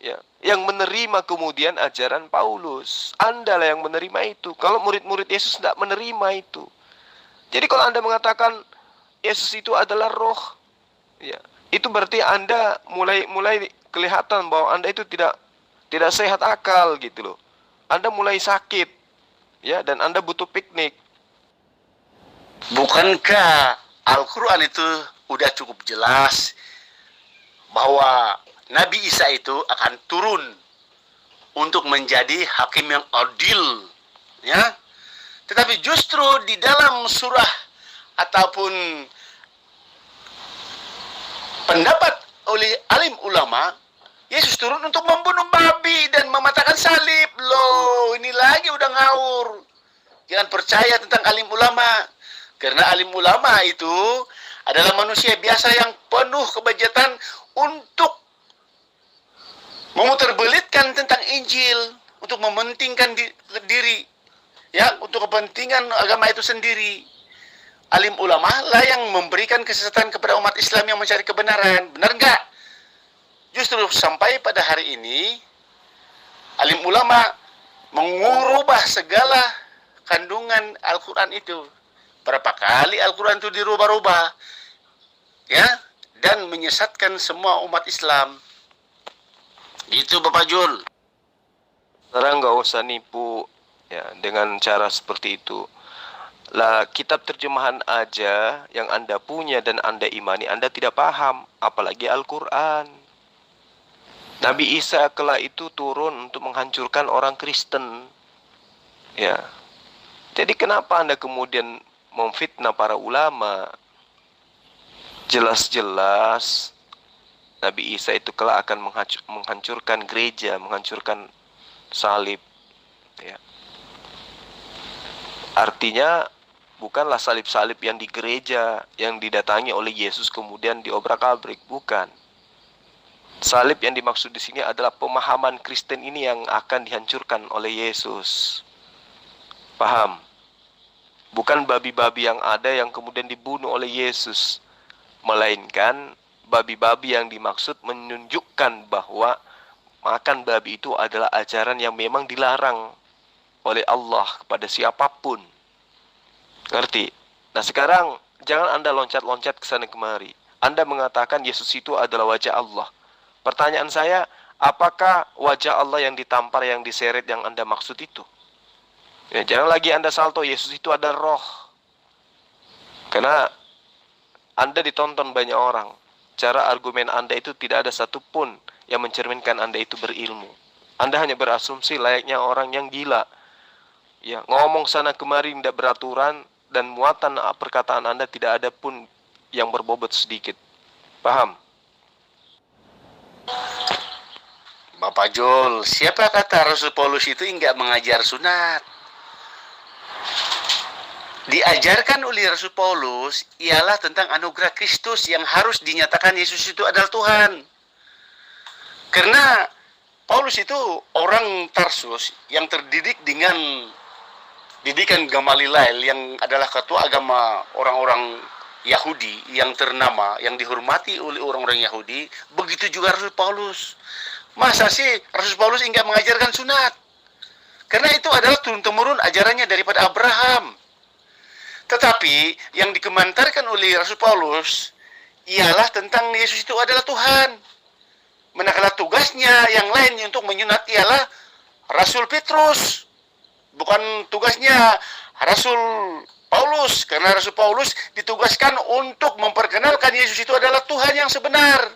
ya, yang menerima kemudian ajaran Paulus. Anda lah yang menerima itu. Kalau murid-murid Yesus tidak menerima itu. Jadi kalau Anda mengatakan Yesus itu adalah roh, ya, itu berarti Anda mulai kelihatan bahwa Anda itu tidak sehat akal gitu loh. Anda mulai sakit, ya, dan Anda butuh piknik. Bukankah Al-Quran itu udah cukup jelas bahwa Nabi Isa itu akan turun untuk menjadi hakim yang adil, ya? Tetapi justru di dalam surah ataupun pendapat oleh alim ulama, Yesus turun untuk membunuh babi dan mematahkan salib. Loh, ini lagi udah ngawur. Jangan percaya tentang alim ulama. Karena alim ulama itu adalah manusia biasa yang penuh kebejatan untuk memutarbelitkan tentang Injil, untuk mementingkan diri, ya, untuk kepentingan agama itu sendiri. Alim ulama lah yang memberikan kesesatan kepada umat Islam yang mencari kebenaran. Benar enggak? Justru sampai pada hari ini, alim ulama mengubah segala kandungan Al-Quran itu. Berapa kali Al-Quran itu dirubah-rubah, ya, dan menyesatkan semua umat Islam. Itu Bapak Jul. Sekarang nggak usah nipu, ya, dengan cara seperti itu. Lah, kitab terjemahan aja yang Anda punya dan Anda imani, Anda tidak paham, apalagi Al-Quran. Nabi Isa kelak itu turun untuk menghancurkan orang Kristen. Ya. Jadi kenapa Anda kemudian memfitnah para ulama? Jelas-jelas Nabi Isa itu kelak akan menghancurkan gereja, menghancurkan salib. Ya. Artinya bukanlah salib-salib yang di gereja yang didatangi oleh Yesus kemudian diobrak-abrik, bukan. Salib yang dimaksud di sini adalah pemahaman Kristen ini yang akan dihancurkan oleh Yesus. Paham? Bukan babi-babi yang ada yang kemudian dibunuh oleh Yesus, melainkan babi-babi yang dimaksud menunjukkan bahwa makan babi itu adalah ajaran yang memang dilarang oleh Allah kepada siapapun. Ngerti? Nah, sekarang jangan Anda loncat-loncat ke sana kemari. Anda mengatakan Yesus itu adalah wajah Allah. Pertanyaan saya, apakah wajah Allah yang ditampar, yang diseret, yang Anda maksud itu? Ya, jangan lagi Anda salto, Yesus itu ada roh. Karena Anda ditonton banyak orang. Cara argumen Anda itu tidak ada satupun yang mencerminkan Anda itu berilmu. Anda hanya berasumsi layaknya orang yang gila. Ya, ngomong sana kemari tidak beraturan, dan muatan perkataan Anda tidak ada pun yang berbobot sedikit. Paham? Bapak Jul, siapa kata Rasul Paulus itu enggak mengajar sunat? Diajarkan oleh Rasul Paulus ialah tentang anugerah Kristus yang harus dinyatakan Yesus itu adalah Tuhan. Karena Paulus itu orang Tarsus yang terdidik dengan didikan Gamaliel yang adalah ketua agama orang-orang Yahudi yang ternama, yang dihormati oleh orang-orang Yahudi. Begitu juga Rasul Paulus. Masa sih Rasul Paulus enggak mengajarkan sunat? Karena itu adalah turun-temurun ajarannya daripada Abraham. Tetapi yang dikemantarkan oleh Rasul Paulus ialah tentang Yesus itu adalah Tuhan. Manakala tugasnya yang lain untuk menyunat ialah Rasul Petrus. Bukan tugasnya Rasul Paulus. Karena Rasul Paulus ditugaskan untuk memperkenalkan Yesus itu adalah Tuhan yang sebenar.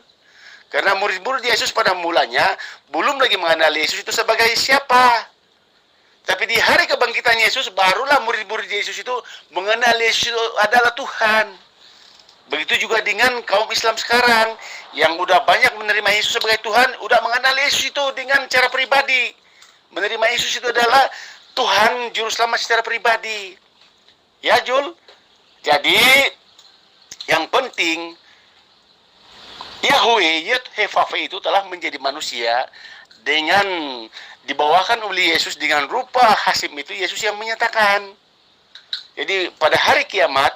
Karena murid-murid Yesus pada mulanya belum lagi mengenal Yesus itu sebagai siapa. Tapi di hari kebangkitan Yesus, barulah murid-murid Yesus itu mengenal Yesus adalah Tuhan. Begitu juga dengan kaum Islam sekarang, yang udah banyak menerima Yesus sebagai Tuhan, udah mengenal Yesus itu dengan cara pribadi. Menerima Yesus itu adalah Tuhan Juru Selamat secara pribadi. Ya, Jul? Jadi, yang penting, Yahweh, Yud-Heh-Vav-He itu telah menjadi manusia dengan dibawakan oleh Yesus dengan rupa Hasim itu Yesus yang menyatakan. Jadi pada hari kiamat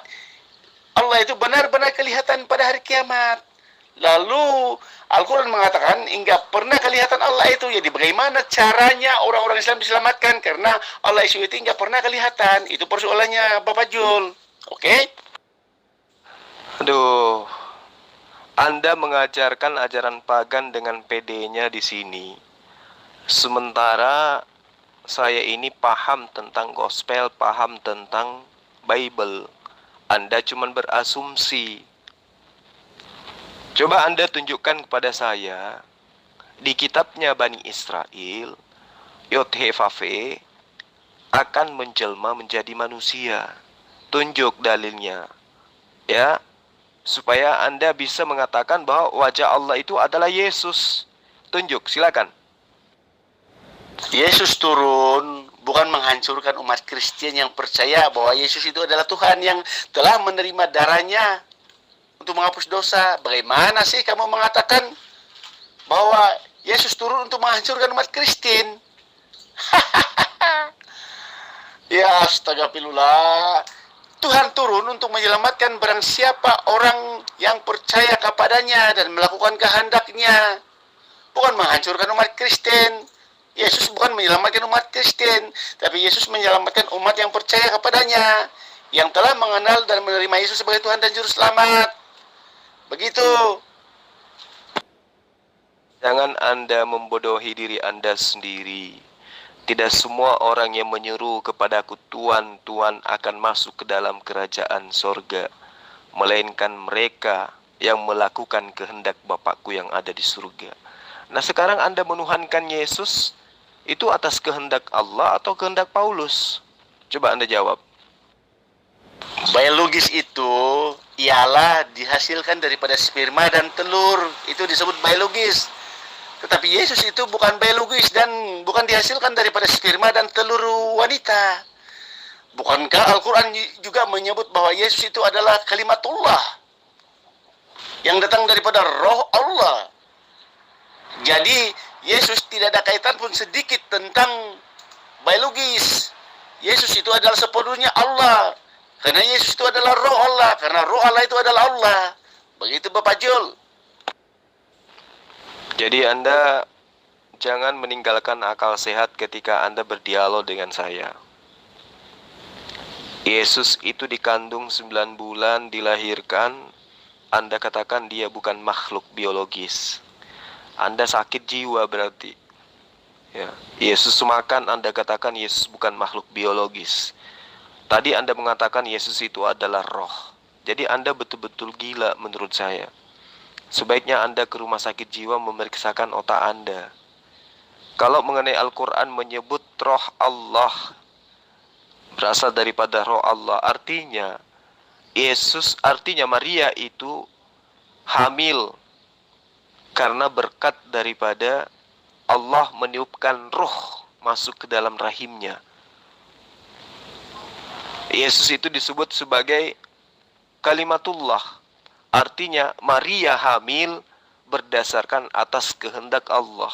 Allah itu benar-benar kelihatan pada hari kiamat. Lalu Al-Quran mengatakan hingga pernah kelihatan Allah itu. Jadi bagaimana caranya orang-orang Islam diselamatkan? Karena Allah itu hingga pernah kelihatan. Itu persoalannya Bapak Jul. Oke? Aduh, Anda mengajarkan ajaran pagan dengan PD-nya di sini. Sementara saya ini paham tentang gospel, paham tentang Bible. Anda cuma berasumsi. Coba Anda tunjukkan kepada saya di kitabnya Bani Israel, Yod-Heh-Vav-He akan menjelma menjadi manusia. Tunjuk dalilnya, ya, supaya Anda bisa mengatakan bahwa wajah Allah itu adalah Yesus. Tunjuk, silakan. Yesus turun bukan menghancurkan umat Kristen yang percaya bahwa Yesus itu adalah Tuhan yang telah menerima darahnya untuk menghapus dosa. Bagaimana sih kamu mengatakan bahwa Yesus turun untuk menghancurkan umat Kristen? Ya astagfirullah. Tuhan turun untuk menyelamatkan barang siapa orang yang percaya kepadanya dan melakukan kehendaknya. Bukan menghancurkan umat Kristen. Yesus bukan menyelamatkan umat Kristen, tapi Yesus menyelamatkan umat yang percaya kepadanya, yang telah mengenal dan menerima Yesus sebagai Tuhan dan Juru Selamat. Begitu. Jangan Anda membodohi diri Anda sendiri. Tidak semua orang yang menyeru kepadaku Tuhan, Tuhan akan masuk ke dalam kerajaan sorga, melainkan mereka yang melakukan kehendak Bapakku yang ada di surga. Nah sekarang Anda menuhankan Yesus, itu atas kehendak Allah atau kehendak Paulus? Coba Anda jawab. Biologis itu ialah dihasilkan daripada sperma dan telur. Itu disebut biologis. Tetapi Yesus itu bukan biologis dan bukan dihasilkan daripada sperma dan telur wanita. Bukankah Al-Quran juga menyebut bahwa Yesus itu adalah kalimatullah yang datang daripada roh Allah? Jadi Yesus tidak ada kaitan pun sedikit tentang biologis. Yesus itu adalah sepenuhnya Allah. Karena Yesus itu adalah roh Allah. Karena roh Allah itu adalah Allah. Begitu Bapak Jul. Jadi Anda jangan meninggalkan akal sehat ketika Anda berdialog dengan saya. Yesus itu dikandung 9 bulan, dilahirkan. Anda katakan dia bukan makhluk biologis. Anda sakit jiwa berarti. Ya. Yesus makan, Anda katakan Yesus bukan makhluk biologis. Tadi Anda mengatakan Yesus itu adalah roh. Jadi Anda betul-betul gila menurut saya. Sebaiknya Anda ke rumah sakit jiwa memeriksakan otak Anda. Kalau mengenai Al-Quran menyebut roh Allah, berasal daripada roh Allah, artinya Yesus, artinya Maria itu hamil karena berkat daripada Allah meniupkan roh masuk ke dalam rahimnya. Yesus itu disebut sebagai kalimatullah. Artinya Maria hamil berdasarkan atas kehendak Allah.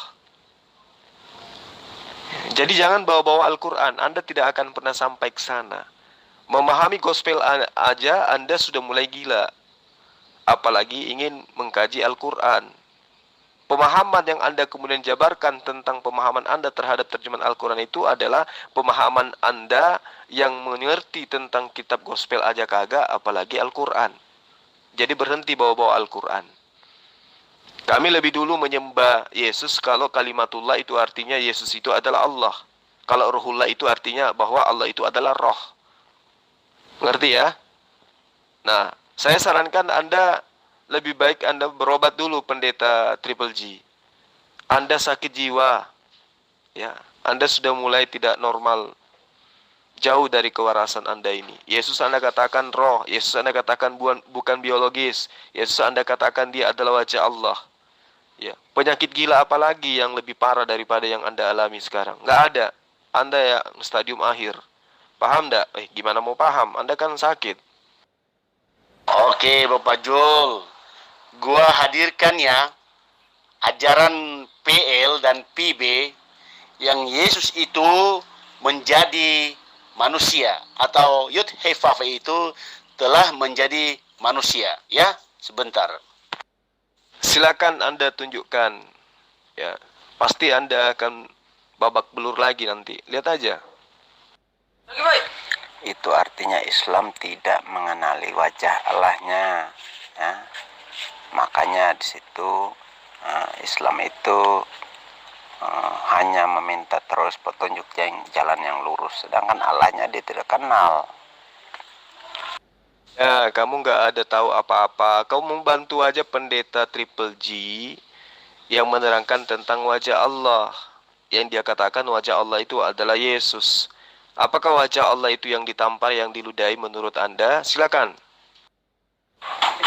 Jadi jangan bawa-bawa Al-Quran. Anda tidak akan pernah sampai ke sana. Memahami gospel aja Anda sudah mulai gila. Apalagi ingin mengkaji Al-Quran. Pemahaman yang Anda kemudian jabarkan tentang pemahaman Anda terhadap terjemahan Al-Quran itu adalah pemahaman Anda yang mengerti tentang kitab gospel aja kagak, apalagi Al-Quran. Jadi berhenti bawa-bawa Al-Quran. Kami lebih dulu menyembah Yesus kalau kalimatullah itu artinya Yesus itu adalah Allah. Kalau ruhullah itu artinya bahwa Allah itu adalah roh. Ngerti ya? Nah, saya sarankan Anda lebih baik Anda berobat dulu pendeta Triple G. Anda sakit jiwa. Ya, Anda sudah mulai tidak normal. Jauh dari kewarasan Anda ini. Yesus Anda katakan roh. Yesus Anda katakan bukan biologis. Yesus Anda katakan dia adalah wajah Allah. Ya, penyakit gila apa lagi yang lebih parah daripada yang Anda alami sekarang? Nggak ada. Anda ya stadium akhir. Paham nggak? Gimana mau paham? Anda kan sakit. Oke Bapak Jul. gua hadirkan ya ajaran PL dan PB yang Yesus itu menjadi manusia, atau Yud Hefaf itu telah menjadi manusia. Ya, sebentar. Silakan Anda tunjukkan. Ya, pasti Anda akan babak belur lagi nanti. Lihat aja. Itu artinya Islam tidak mengenali wajah Allahnya, ya. Makanya di situ Islam itu hanya meminta terus petunjuk jalan yang lurus, sedangkan Allahnya dia tidak kenal. Ya, kamu nggak ada tahu apa-apa. Kamu membantu aja pendeta Triple G yang menerangkan tentang wajah Allah. Yang dia katakan wajah Allah itu adalah Yesus. Apakah wajah Allah itu yang ditampar, yang diludahi menurut Anda? Silakan.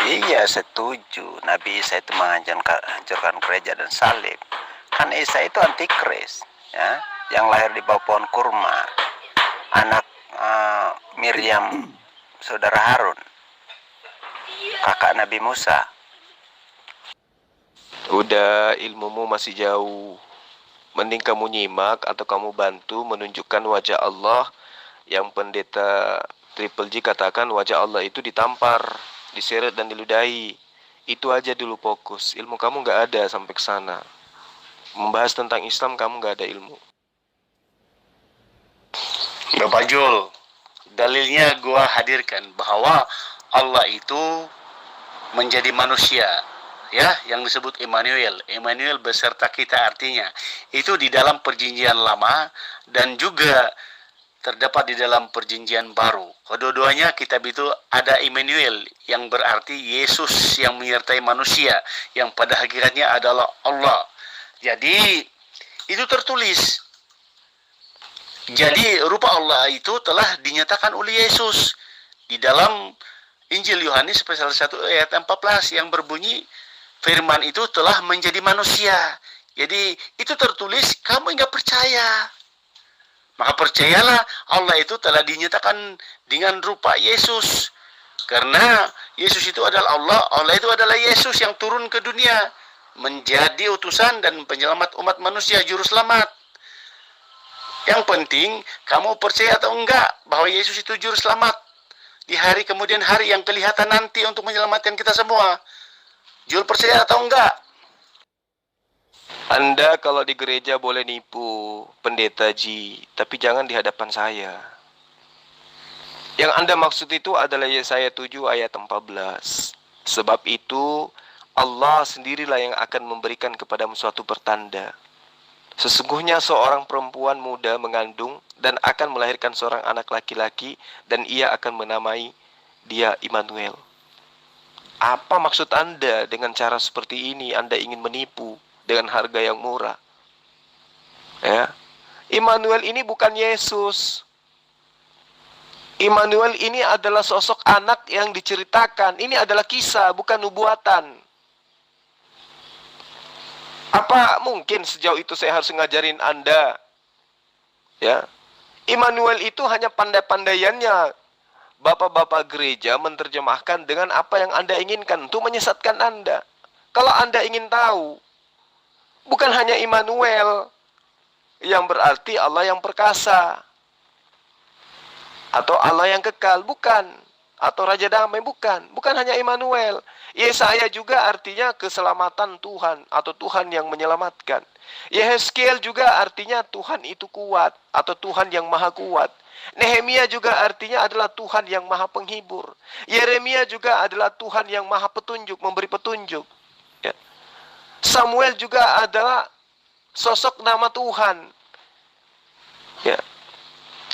Iya, setuju. Nabi Isa itu menghancurkan gereja dan salib. Kan Isa itu antikris, ya, yang lahir di bawah pohon kurma, anak Miriam, saudara Harun, kakak Nabi Musa. Udah, ilmumu masih jauh. Mending kamu nyimak atau kamu bantu menunjukkan wajah Allah yang pendeta Triple G katakan wajah Allah itu ditampar, diseret dan diludahi. Itu aja dulu fokus. Ilmu kamu nggak ada sampai ke sana. Membahas tentang Islam kamu nggak ada ilmu. Bapak Jul, dalilnya gua hadirkan bahwa Allah itu menjadi manusia, ya, yang disebut Immanuel. Immanuel beserta kita artinya. Itu di dalam perjanjian lama dan juga terdapat di dalam perjanjian baru. Kedua-duanya kitab itu ada Immanuel yang berarti Yesus yang menyertai manusia, yang pada hakikatnya adalah Allah. Jadi itu tertulis. Jadi rupa Allah itu telah dinyatakan oleh Yesus di dalam Injil Yohanes pasal 1 ayat 14 yang berbunyi firman itu telah menjadi manusia. Jadi itu tertulis, kamu enggak percaya. Maka percayalah, Allah itu telah dinyatakan dengan rupa Yesus. Karena Yesus itu adalah Allah, Allah itu adalah Yesus yang turun ke dunia menjadi utusan dan penyelamat umat manusia, juru selamat. Yang penting kamu percaya atau enggak bahwa Yesus itu juru selamat di hari kemudian hari yang kelihatan nanti untuk menyelamatkan kita semua. Jul, percaya atau enggak? Anda kalau di gereja boleh nipu pendeta Ji, tapi jangan di hadapan saya. Yang Anda maksud itu adalah Yesaya 7 ayat 14. Sebab itu Allah sendirilah yang akan memberikan kepadamu suatu pertanda. Sesungguhnya seorang perempuan muda mengandung dan akan melahirkan seorang anak laki-laki, dan ia akan menamai dia Immanuel. Apa maksud Anda dengan cara seperti ini? Anda ingin menipu dengan harga yang murah. Ya. Immanuel ini bukan Yesus. Immanuel ini adalah sosok anak yang diceritakan. Ini adalah kisah, bukan nubuatan. Apa mungkin sejauh itu saya harus ngajarin Anda? Ya. Immanuel itu hanya pandai-pandaiannya bapak-bapak gereja menerjemahkan dengan apa yang Anda inginkan untuk menyesatkan Anda. Kalau Anda ingin tahu, bukan hanya Immanuel yang berarti Allah yang perkasa atau Allah yang kekal, bukan, atau Raja Damai, bukan hanya Immanuel. Yesaya juga artinya keselamatan Tuhan atau Tuhan yang menyelamatkan. Yehezkiel juga artinya Tuhan itu kuat atau Tuhan yang maha kuat. Nehemia juga artinya adalah Tuhan yang maha penghibur. Yeremia juga adalah Tuhan yang maha petunjuk, memberi petunjuk. Ya. Samuel juga adalah sosok nama Tuhan. Ya.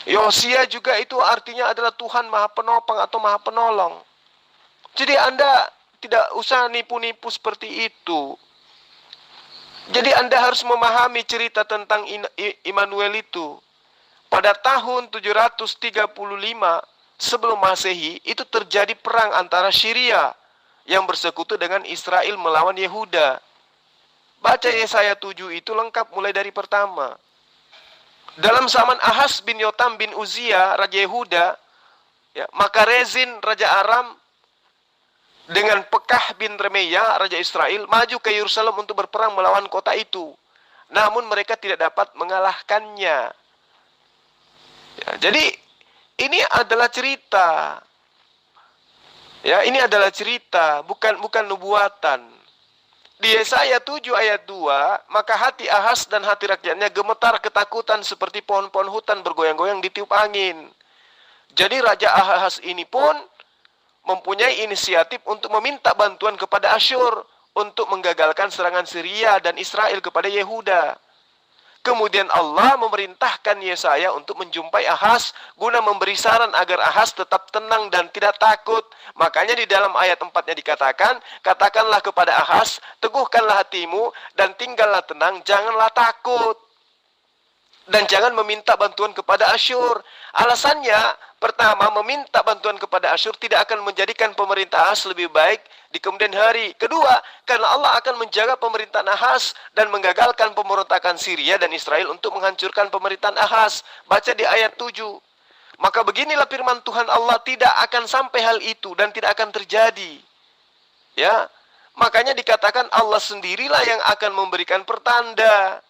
Yosia juga itu artinya adalah Tuhan maha penopang atau maha penolong. Jadi Anda tidak usah nipu-nipu seperti itu. Jadi Anda harus memahami cerita tentang Immanuel itu. Pada tahun 735 sebelum Masehi, itu terjadi perang antara Syria yang bersekutu dengan Israel melawan Yehuda. Baca Yesaya 7 itu lengkap mulai dari pertama. Dalam zaman Ahaz bin Yotam bin Uzia, Raja Yehuda, ya, maka Rezin, Raja Aram, dengan Pekah bin Remeyah, Raja Israel, maju ke Yerusalem untuk berperang melawan kota itu. Namun mereka tidak dapat mengalahkannya. Ya, jadi ini adalah cerita. Ya, ini adalah cerita, bukan nubuatan. Di Yesaya 7 ayat 2, maka hati Ahaz dan hati rakyatnya gemetar ketakutan seperti pohon-pohon hutan bergoyang-goyang ditiup angin. Jadi Raja Ahaz ini pun mempunyai inisiatif untuk meminta bantuan kepada Asyur untuk menggagalkan serangan Syria dan Israel kepada Yehuda. Kemudian Allah memerintahkan Yesaya untuk menjumpai Ahaz guna memberi saran agar Ahaz tetap tenang dan tidak takut. Makanya di dalam ayat 4-nya dikatakan, katakanlah kepada Ahaz, teguhkanlah hatimu dan tinggallah tenang, janganlah takut. Dan jangan meminta bantuan kepada Asyur. Alasannya, pertama, meminta bantuan kepada Asyur tidak akan menjadikan pemerintah Ahaz lebih baik di kemudian hari. Kedua, karena Allah akan menjaga pemerintahan Ahaz dan menggagalkan pemberontakan Syria dan Israel untuk menghancurkan pemerintahan Ahaz. Baca di ayat 7. Maka beginilah firman Tuhan Allah, tidak akan sampai hal itu dan tidak akan terjadi. Ya, makanya dikatakan Allah sendirilah yang akan memberikan pertanda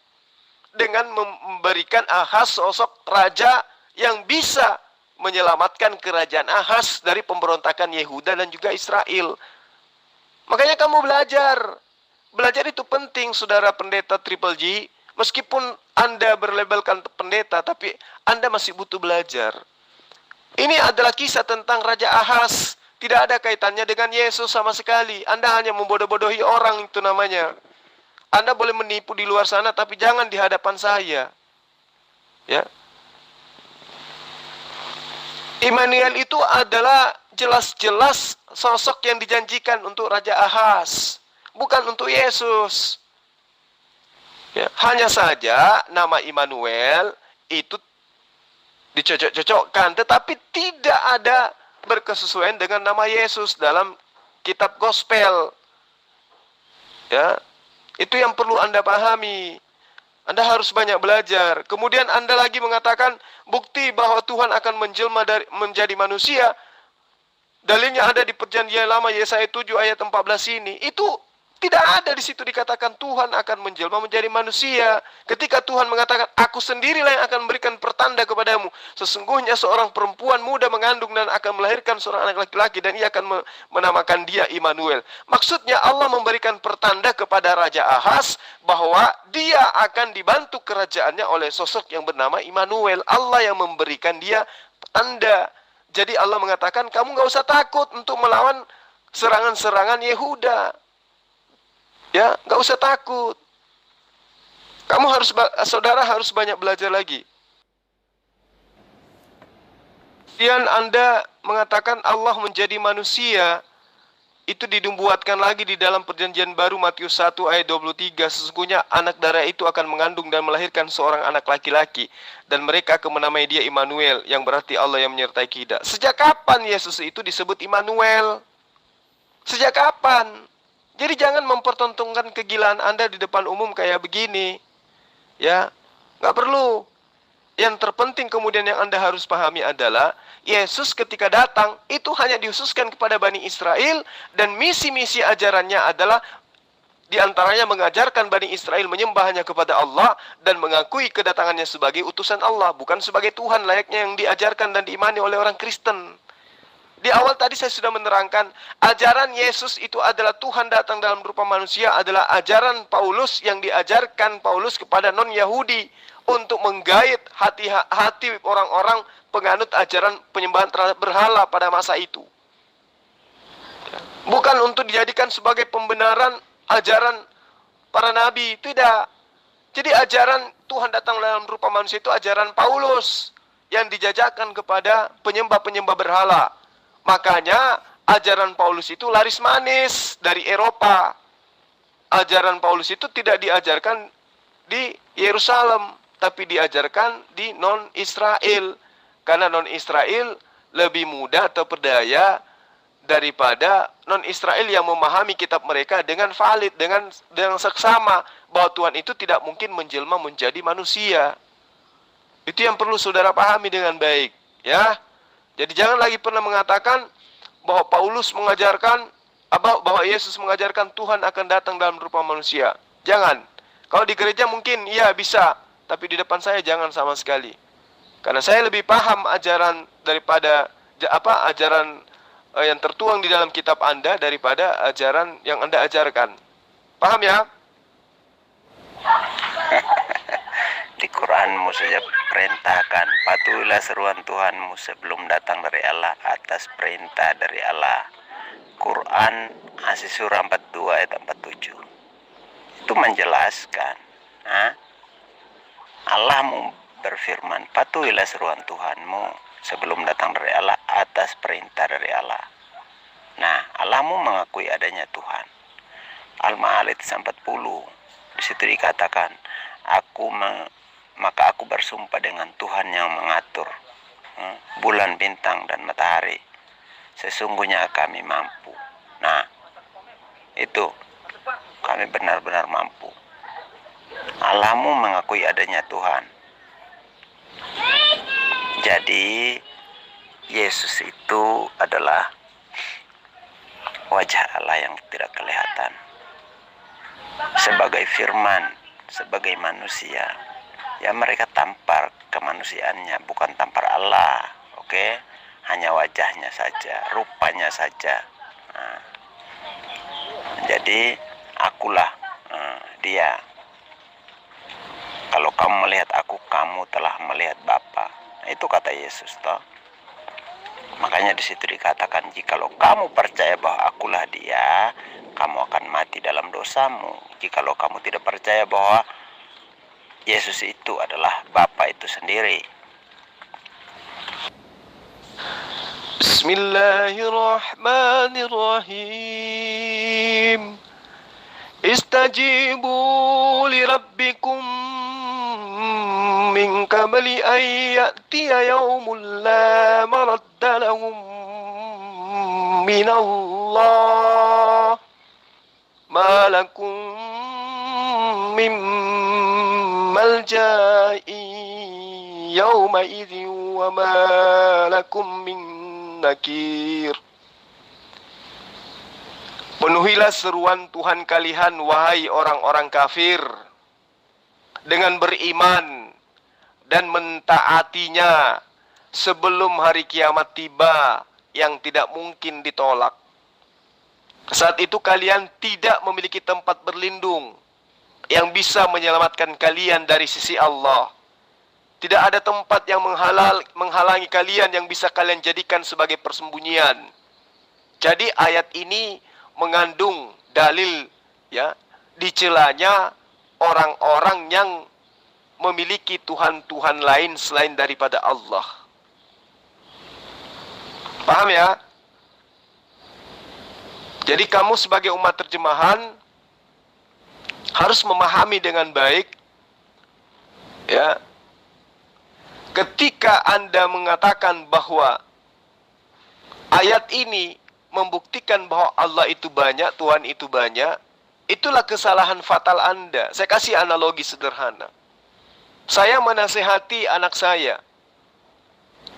dengan memberikan Ahaz sosok raja yang bisa menyelamatkan kerajaan Ahaz dari pemberontakan Yehuda dan juga Israel. Makanya kamu belajar. Belajar itu penting, saudara pendeta Triple G. Meskipun Anda berlabelkan pendeta, tapi Anda masih butuh belajar. Ini adalah kisah tentang Raja Ahaz. Tidak ada kaitannya dengan Yesus sama sekali. Anda hanya membodoh-bodohi orang, itu namanya. Anda boleh menipu di luar sana, tapi jangan di hadapan saya. Ya. Immanuel itu adalah jelas-jelas sosok yang dijanjikan untuk Raja Ahaz, bukan untuk Yesus. Ya. Hanya saja nama Immanuel itu dicocok-cocokkan, tetapi tidak ada berkesesuaian dengan nama Yesus dalam kitab gospel. Ya. Itu yang perlu Anda pahami. Anda harus banyak belajar. Kemudian Anda lagi mengatakan bukti bahwa Tuhan akan menjelma menjadi manusia. Dalilnya ada di Perjanjian Lama Yesaya 7 ayat 14 ini. Itu tidak ada di situ dikatakan Tuhan akan menjelma menjadi manusia. Ketika Tuhan mengatakan, aku sendirilah yang akan memberikan pertanda kepadamu. Sesungguhnya seorang perempuan muda mengandung dan akan melahirkan seorang anak laki-laki dan ia akan menamakan dia Immanuel. Maksudnya Allah memberikan pertanda kepada Raja Ahaz bahwa dia akan dibantu kerajaannya oleh sosok yang bernama Immanuel. Allah yang memberikan dia tanda. Jadi Allah mengatakan, kamu gak usah takut untuk melawan serangan-serangan Yehuda. Ya, nggak usah takut. Saudara harus banyak belajar lagi. Kemudian Anda mengatakan Allah menjadi manusia, itu dibuatkan lagi di dalam Perjanjian Baru Matius 1 ayat 23. Sesungguhnya anak darah itu akan mengandung dan melahirkan seorang anak laki-laki, dan mereka akan menamai dia Immanuel, yang berarti Allah yang menyertai kita. Sejak kapan Yesus itu disebut Immanuel? Sejak kapan? Jadi jangan mempertontonkan kegilaan Anda di depan umum kayak begini. Ya, nggak perlu. Yang terpenting kemudian yang Anda harus pahami adalah Yesus ketika datang itu hanya dikhususkan kepada Bani Israel, dan misi-misi ajarannya adalah diantaranya mengajarkan Bani Israel menyembah hanya kepada Allah dan mengakui kedatangannya sebagai utusan Allah, bukan sebagai Tuhan layaknya yang diajarkan dan diimani oleh orang Kristen. Di awal tadi saya sudah menerangkan, ajaran Yesus itu adalah Tuhan datang dalam rupa manusia, adalah ajaran Paulus yang diajarkan Paulus kepada non-Yahudi untuk menggait hati orang-orang penganut ajaran penyembahan terhadap berhala pada masa itu. Bukan untuk dijadikan sebagai pembenaran ajaran para nabi, tidak. Jadi ajaran Tuhan datang dalam rupa manusia itu ajaran Paulus yang dijajakan kepada penyembah-penyembah berhala. Makanya ajaran Paulus itu laris manis dari Eropa. Ajaran Paulus itu tidak diajarkan di Yerusalem, tapi diajarkan di non-Israel. Karena non-Israel lebih mudah terperdaya daripada non-Israel yang memahami kitab mereka dengan valid, dengan seksama, bahwa Tuhan itu tidak mungkin menjelma menjadi manusia. Itu yang perlu saudara pahami dengan baik, ya. Jadi jangan lagi pernah mengatakan bahwa Paulus mengajarkan bahwa Yesus mengajarkan Tuhan akan datang dalam rupa manusia. Jangan. Kalau di gereja mungkin iya bisa, tapi di depan saya jangan sama sekali. Karena saya lebih paham ajaran daripada ajaran yang tertuang di dalam kitab Anda daripada ajaran yang Anda ajarkan. Paham ya? Di Quranmu saja perintahkan, patuhilah seruan Tuhanmu sebelum datang dari Allah atas perintah dari Allah. Quran As-Surah 42 ayat 47. Itu menjelaskan, Allah berfirman, patuhilah seruan Tuhanmu sebelum datang dari Allah atas perintah dari Allah. Nah, Allahmu mengakui adanya Tuhan. Al-Ma'arij 40. Di situ dikatakan, maka aku bersumpah dengan Tuhan yang mengatur bulan, bintang, dan matahari. Sesungguhnya kami mampu. Nah, itu kami benar-benar mampu. Allahmu mengakui adanya Tuhan. Jadi Yesus itu adalah wajah Allah yang tidak kelihatan. Sebagai firman, sebagai manusia, ya mereka tampar kemanusiaannya, bukan tampar Allah, oke? Hanya wajahnya saja, rupanya saja. Nah, jadi akulah dia. Kalau kamu melihat aku, kamu telah melihat Bapa. Nah, itu kata Yesus, toh. Makanya di situ dikatakan, jikalau kamu percaya bahwa akulah dia, kamu akan mati dalam dosamu. Jikalau kamu tidak percaya bahwa Yesus itu adalah Bapa itu sendiri. Bismillahirrahmanirrahim. Istajibu li rabbikum min qabli an ya'tiya yawmun la maradda lahum min Allah ma lakum min malja'i yawma idhin wa ma lakum min nakir. Penuhilah seruan Tuhan kalian, wahai orang-orang kafir, dengan beriman dan mentaatinya sebelum hari kiamat tiba yang tidak mungkin ditolak. Saat itu kalian tidak memiliki tempat berlindung yang bisa menyelamatkan kalian dari sisi Allah. Tidak ada tempat yang menghalangi kalian yang bisa kalian jadikan sebagai persembunyian. Jadi ayat ini mengandung dalil ya dicelanya orang-orang yang memiliki Tuhan-Tuhan lain selain daripada Allah. Paham ya? Jadi kamu sebagai umat terjemahan harus memahami dengan baik ya. Ketika Anda mengatakan bahwa ayat ini membuktikan bahwa Allah itu banyak, Tuhan itu banyak, itulah kesalahan fatal Anda. Saya kasih analogi sederhana. Saya menasihati anak saya.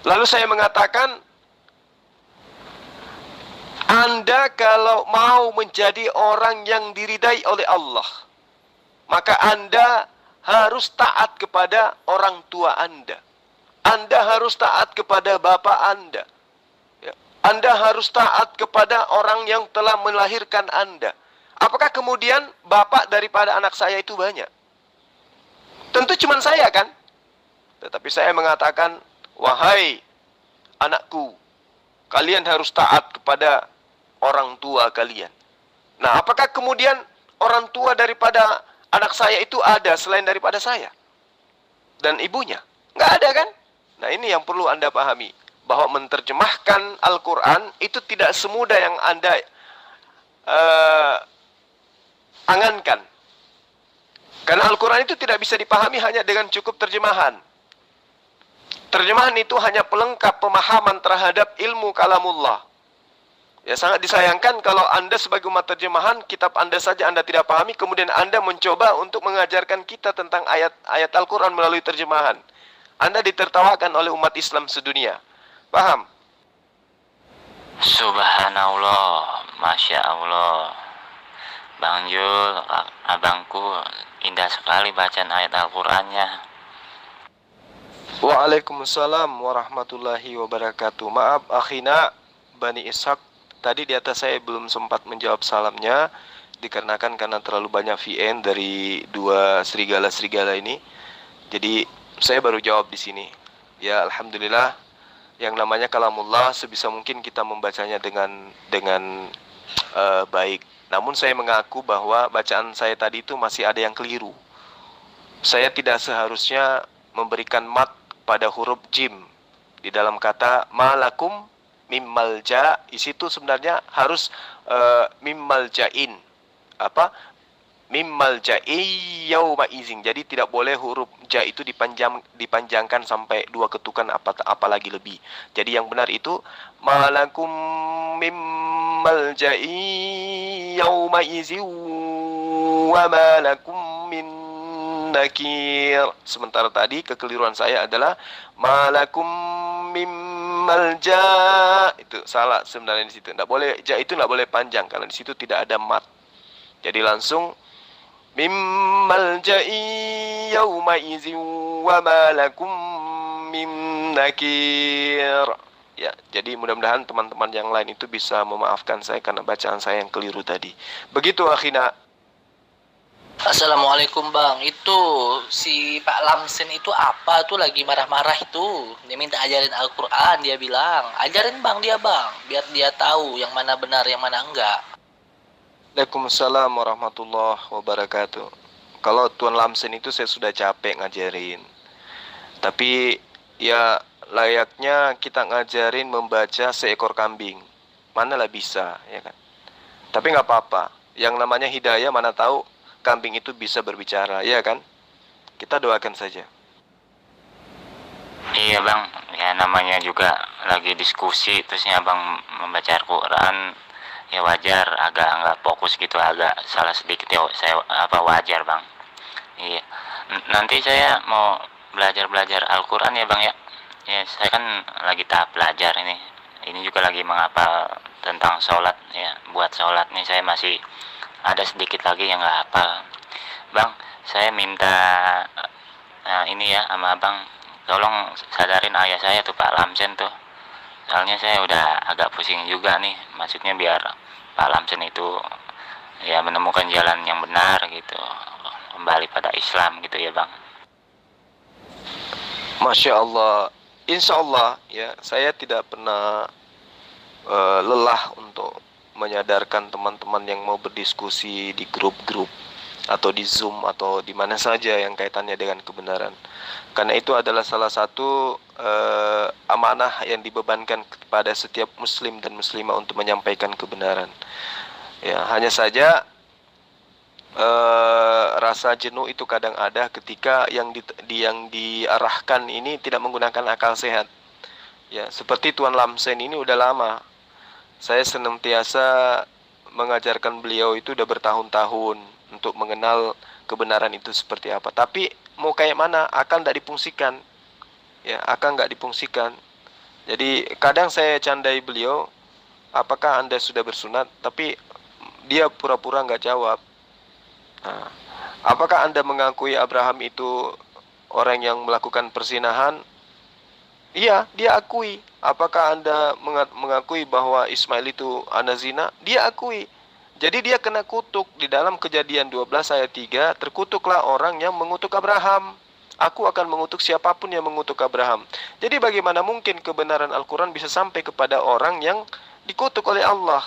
Lalu saya mengatakan, Anda kalau mau menjadi orang yang diridai oleh Allah, maka Anda harus taat kepada orang tua Anda. Anda harus taat kepada bapak Anda. Anda harus taat kepada orang yang telah melahirkan Anda. Apakah kemudian bapak daripada anak saya itu banyak? Tentu cuma saya kan? Tetapi saya mengatakan, wahai anakku, kalian harus taat kepada orang tua kalian. Nah, apakah kemudian orang tua daripada anak saya itu ada selain daripada saya? Dan ibunya? Nggak ada kan? Nah, ini yang perlu Anda pahami. Bahwa menerjemahkan Al-Quran itu tidak semudah yang Anda angankan. Karena Al-Quran itu tidak bisa dipahami hanya dengan cukup terjemahan. Terjemahan itu hanya pelengkap pemahaman terhadap ilmu kalamullah. Ya, sangat disayangkan kalau Anda sebagai umat terjemahan, kitab Anda saja Anda tidak pahami, kemudian Anda mencoba untuk mengajarkan kita tentang ayat-ayat Al-Quran melalui terjemahan. Anda ditertawakan oleh umat Islam sedunia. Paham? Subhanallah, Masya Allah, Bang Jul, abangku, indah sekali bacaan ayat Al-Qurannya. Waalaikumsalam warahmatullahi wabarakatuh. Maaf akhina Bani Ishak, tadi di atas saya belum sempat menjawab salamnya dikarenakan karena terlalu banyak VN dari dua serigala-serigala ini. Jadi saya baru jawab di sini. Ya alhamdulillah, yang namanya kalamullah sebisa mungkin kita membacanya dengan baik. Namun saya mengaku bahwa bacaan saya tadi itu masih ada yang keliru. Saya tidak seharusnya memberikan mat pada huruf jim di dalam kata malakum mimmalja. Di situ sebenarnya harus mimmaljain, apa, mimmalja'i yauma izin. Jadi tidak boleh huruf ja itu dipanjangkan sampai dua ketukan, apalagi lebih. Jadi yang benar itu malakum mimmalja'i yauma izin wa malakum min nakir. Sementara tadi kekeliruan saya adalah malakum mimmalja. Itu salah sebenarnya di situ. Enggak boleh, ja itu enggak boleh panjang karena di situ tidak ada mat. Jadi langsung mimmalja'i yauma izin wa malakum min nakir. Ya, jadi mudah-mudahan teman-teman yang lain itu bisa memaafkan saya karena bacaan saya yang keliru tadi. Begitu akhina. Assalamualaikum Bang, itu si Pak Lamsen itu apa tuh lagi marah-marah itu? Dia minta ajarin Al-Quran, dia bilang. Ajarin Bang dia Bang, biar dia tahu yang mana benar, yang mana enggak. Waalaikumsalam warahmatullahi wabarakatuh. Kalau Tuan Lamsen itu saya sudah capek ngajarin. Tapi ya layaknya kita ngajarin membaca seekor kambing. Manalah bisa, ya kan? Tapi nggak apa-apa. Yang namanya hidayah mana tahu kambing itu bisa berbicara, ya kan? Kita doakan saja. Iya Bang, ya namanya juga lagi diskusi, terusnya Bang membaca Al-Quran, ya wajar agak nggak fokus gitu, agak salah sedikit ya, saya wajar Bang. Iya, nanti saya mau belajar Al-Quran ya Bang ya. Ya saya kan lagi tahap belajar ini juga lagi menghafal tentang sholat ya. Buat sholat nih saya masih ada sedikit lagi yang nggak hafal. Bang, saya minta ini ya sama Abang, tolong sadarin ayah saya tuh Pak Lamsen tuh. Soalnya saya udah agak pusing juga nih, maksudnya biar Pak Lamsen itu ya menemukan jalan yang benar gitu, kembali pada Islam gitu ya Bang. Masya Allah, insya Allah ya, saya tidak pernah lelah untuk menyadarkan teman-teman yang mau berdiskusi di grup-grup atau di Zoom atau di mana saja yang kaitannya dengan kebenaran. Karena itu adalah salah satu amanah yang dibebankan kepada setiap muslim dan muslimah untuk menyampaikan kebenaran. Ya, hanya saja rasa jenuh itu kadang ada ketika yang diarahkan ini tidak menggunakan akal sehat. Ya, seperti Tuan Lamsen ini udah lama. Saya senantiasa mengajarkan beliau itu udah bertahun-tahun untuk mengenal kebenaran itu seperti apa. Tapi mau kayak mana, akal nggak difungsikan. Ya, akal nggak difungsikan. Jadi kadang saya candai beliau, apakah Anda sudah bersunat? Tapi dia pura-pura nggak jawab. Nah, apakah Anda mengakui Abraham itu orang yang melakukan perzinahan? Iya, dia akui. Apakah Anda mengakui bahwa Ismail itu anak zina? Dia akui. Jadi dia kena kutuk. Di dalam Kejadian 12 ayat 3, terkutuklah orang yang mengutuk Abraham. Aku akan mengutuk siapapun yang mengutuk Abraham. Jadi bagaimana mungkin kebenaran Al-Quran bisa sampai kepada orang yang dikutuk oleh Allah?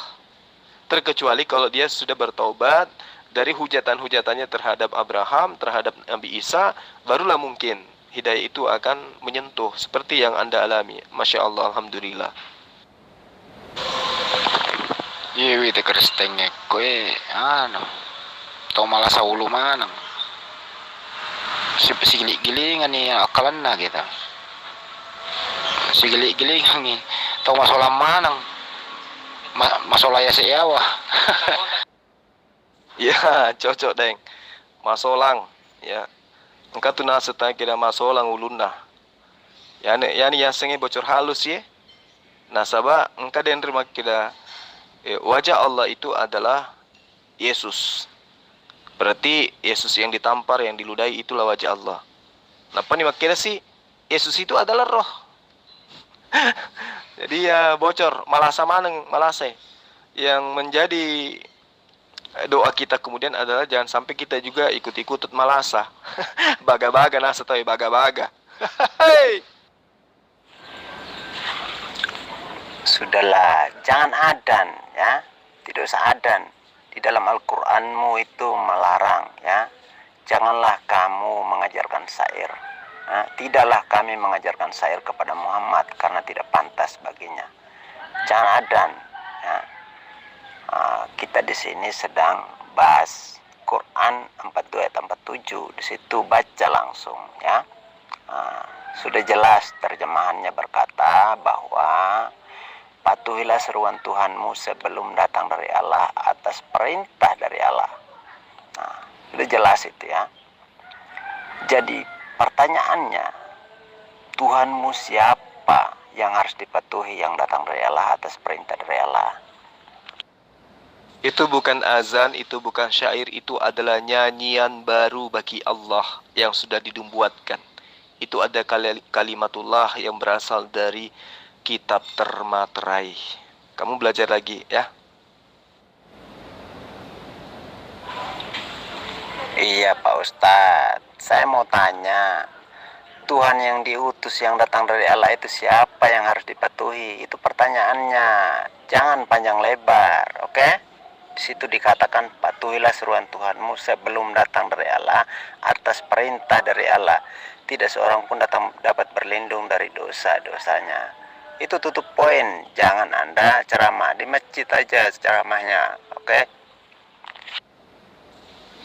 Terkecuali kalau dia sudah bertaubat dari hujatan-hujatannya terhadap Abraham, terhadap Nabi Isa, barulah mungkin hidayah itu akan menyentuh seperti yang Anda alami. Masya Allah, alhamdulillah. Iya, wih, teker setengah kue, tau malah saulu mana? Si giling-gilingan nih akalan na kita. Si giling-gilingan nih, tau masalah mana? Masalah ya seyawa. Ya, cocok deng. Masolang, ya. Engkau tu nak setang kira masolang ulunna. Ya ni ya sengi bocor halus ye. Nah sabah engkau den terima kira wajah Allah itu adalah Yesus. Berarti Yesus yang ditampar, yang diludahi itulah wajah Allah. Napa nih makanya sih Yesus itu adalah roh. Jadi ya bocor, malasa maneng, malase. Yang menjadi doa kita kemudian adalah jangan sampai kita juga ikut-ikut malasa. Baga-baga nasa tahu baga-baga. Sudahlah, jangan adan ya. Tidak usah adan. Di dalam Al-Qur'anmu itu melarang ya. Janganlah kamu mengajarkan syair. Tidaklah kami mengajarkan syair kepada Muhammad karena tidak pantas baginya. Jangan adan ya. Kita di sini sedang bahas Quran 42 ayat 47. Di situ baca langsung ya. Sudah jelas terjemahannya berkata bahwa patuhilah seruan Tuhanmu sebelum datang dari Allah atas perintah dari Allah. Sudah jelas itu ya. Jadi pertanyaannya, Tuhanmu siapa yang harus dipatuhi yang datang dari Allah atas perintah dari Allah? Itu bukan azan, itu bukan syair, itu adalah nyanyian baru bagi Allah yang sudah dibuatkan. Itu ada kalimatullah yang berasal dari kitab termaterai. Kamu belajar lagi ya. Iya Pak Ustadz, saya mau tanya, Tuhan yang diutus yang datang dari Allah itu siapa yang harus dipatuhi? Itu pertanyaannya, jangan panjang lebar, oke? Di situ dikatakan patuhilah seruan Tuhanmu sebelum datang dari Allah atas perintah dari Allah. Tidak seorang pun dapat berlindung dari dosa-dosanya. Itu tutup poin. Jangan Anda ceramah di masjid aja ceramahnya, oke?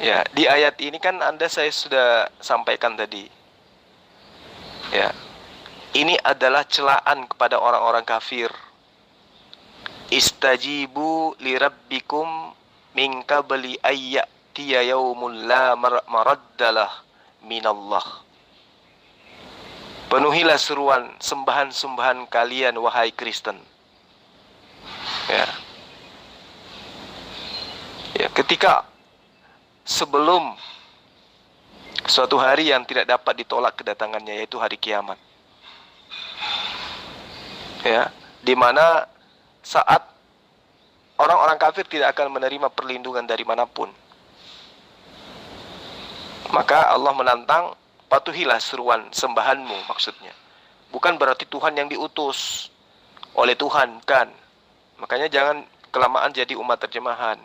Ya, di ayat ini kan saya sudah sampaikan tadi. Ya. Ini adalah celaan kepada orang-orang kafir. Istajibu lirabbikum min qabli ayyatiya yaumul la maraddalah minallah. Penuhilah seruan sembahan-sembahan kalian wahai Kristen. Ya. Ya, ketika sebelum suatu hari yang tidak dapat ditolak kedatangannya, yaitu hari kiamat. Ya, di mana saat orang-orang kafir tidak akan menerima perlindungan dari manapun. Maka Allah menantang, patuhilah seruan sembahanmu maksudnya. Bukan berarti Tuhan yang diutus oleh Tuhan, kan. Makanya jangan kelamaan jadi umat terjemahan.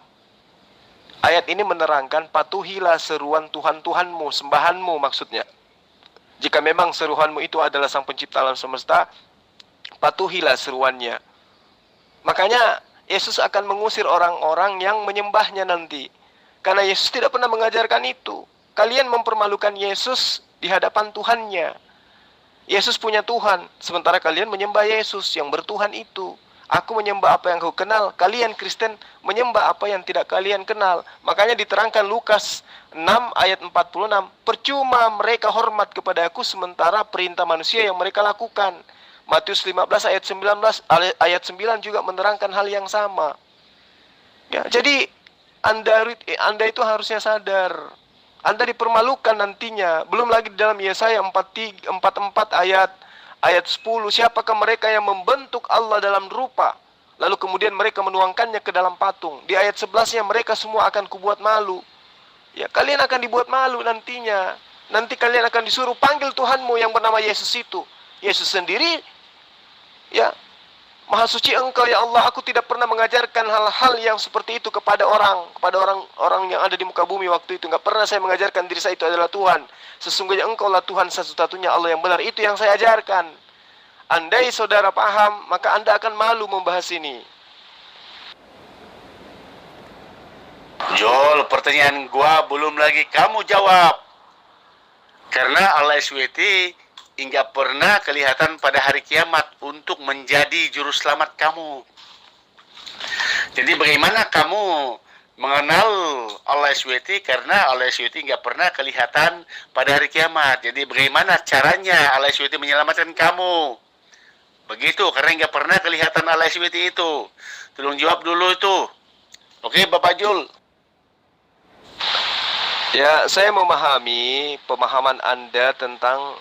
Ayat ini menerangkan patuhilah seruan Tuhan-Tuhanmu, sembahanmu maksudnya. Jika memang seruanmu itu adalah Sang Pencipta alam semesta, patuhilah seruannya. Makanya Yesus akan mengusir orang-orang yang menyembahnya nanti. Karena Yesus tidak pernah mengajarkan itu. Kalian mempermalukan Yesus di hadapan Tuhannya. Yesus punya Tuhan, sementara kalian menyembah Yesus yang bertuhan itu. Aku menyembah apa yang kau kenal, kalian Kristen menyembah apa yang tidak kalian kenal. Makanya diterangkan Lukas 6 ayat 46, percuma mereka hormat kepada aku sementara perintah manusia yang mereka lakukan. Matius 15 ayat 9 juga menerangkan hal yang sama. Ya, jadi Anda itu harusnya sadar. Anda dipermalukan nantinya. Belum lagi di dalam Yesaya 44 ayat 10. Siapakah mereka yang membentuk Allah dalam rupa, lalu kemudian mereka menuangkannya ke dalam patung. Di ayat 11-nya mereka semua akan kubuat malu. Ya, kalian akan dibuat malu nantinya. Nanti kalian akan disuruh panggil Tuhanmu yang bernama Yesus itu. Yesus sendiri, ya, Maha suci Engkau ya Allah, aku tidak pernah mengajarkan hal-hal yang seperti itu kepada orang yang ada di muka bumi waktu itu. Enggak pernah saya mengajarkan diri saya itu adalah Tuhan. Sesungguhnya Engkau lah Tuhan satu-satunya Allah yang benar. Itu yang saya ajarkan. Andai saudara paham, maka Anda akan malu membahas ini. Jol, pertanyaan gua belum lagi kamu jawab. Karena Allah SWT hingga pernah kelihatan pada hari kiamat untuk menjadi juru selamat kamu. Jadi bagaimana kamu mengenal Allah SWT karena Allah SWT nggak pernah kelihatan pada hari kiamat. Jadi bagaimana caranya Allah SWT menyelamatkan kamu? Begitu, karena nggak pernah kelihatan Allah SWT itu. Tolong jawab dulu itu. Oke, Bapak Jul. Ya, saya memahami pemahaman Anda tentang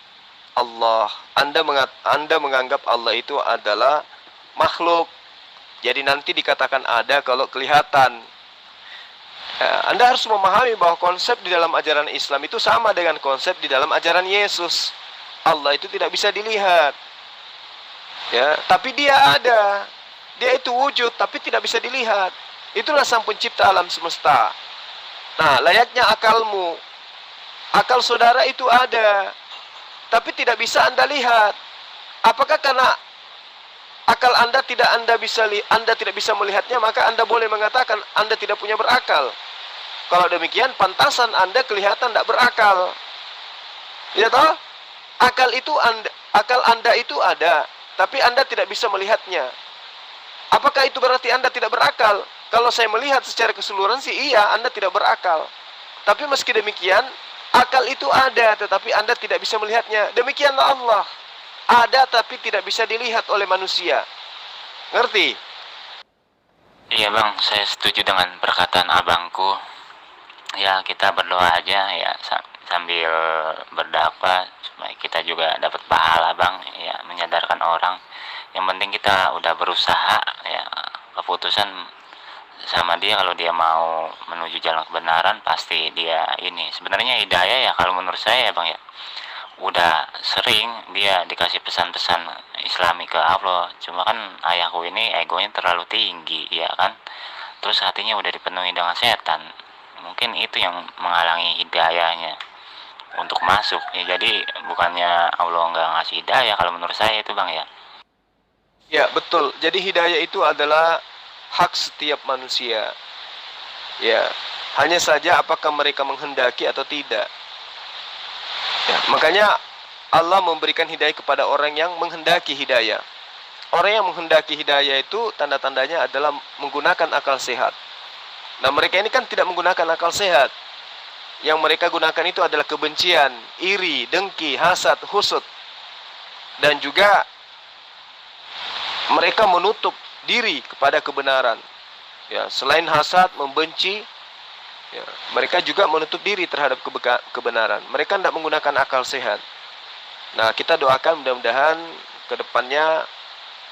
Allah. Anda menganggap Allah itu adalah makhluk. Jadi nanti dikatakan ada kalau kelihatan. Anda harus memahami bahwa konsep di dalam ajaran Islam itu sama dengan konsep di dalam ajaran Yesus. Allah itu tidak bisa dilihat. Ya, tapi dia ada. Dia itu wujud tapi tidak bisa dilihat. Itulah sang pencipta alam semesta. Nah, layaknya akalmu. Akal saudara itu ada, tapi tidak bisa Anda lihat. Apakah karena akal Anda tidak bisa melihatnya, maka Anda boleh mengatakan Anda tidak punya berakal? Kalau demikian, pantasan Anda kelihatan tidak berakal. Ya toh? Akal Anda itu ada, tapi Anda tidak bisa melihatnya. Apakah itu berarti Anda tidak berakal? Kalau saya melihat secara keseluruhan sih iya, Anda tidak berakal. Tapi meski demikian, akal itu ada, tetapi Anda tidak bisa melihatnya. Demikianlah Allah. Ada tapi tidak bisa dilihat oleh manusia. Ngerti? Iya bang, saya setuju dengan perkataan abangku. Ya kita berdoa aja ya sambil berdakwah supaya kita juga dapat pahala bang. Ya menyadarkan orang. Yang penting kita udah berusaha ya. Keputusan sama dia, kalau dia mau menuju jalan kebenaran pasti dia ini. Sebenarnya hidayah ya kalau menurut saya ya bang ya, udah sering dia dikasih pesan-pesan Islami ke Allah, cuma kan ayahku ini egonya terlalu tinggi ya kan, terus hatinya udah dipenuhi dengan setan, mungkin itu yang menghalangi hidayahnya untuk masuk ya. Jadi bukannya Allah nggak ngasih hidayah kalau menurut saya itu bang ya. Ya betul. Jadi hidayah itu adalah hak setiap manusia. Ya, hanya saja apakah mereka menghendaki atau tidak. Ya, makanya Allah memberikan hidayah kepada orang yang menghendaki hidayah. Orang yang menghendaki hidayah itu tanda-tandanya adalah menggunakan akal sehat. Nah, mereka ini kan tidak menggunakan akal sehat. Yang mereka gunakan itu adalah kebencian, iri, dengki, hasad, husud. Dan juga mereka menutup diri kepada kebenaran. Ya, selain hasad, membenci, ya, mereka juga menutup diri terhadap kebenaran. Mereka tidak menggunakan akal sehat. Nah, kita doakan mudah-mudahan ke depannya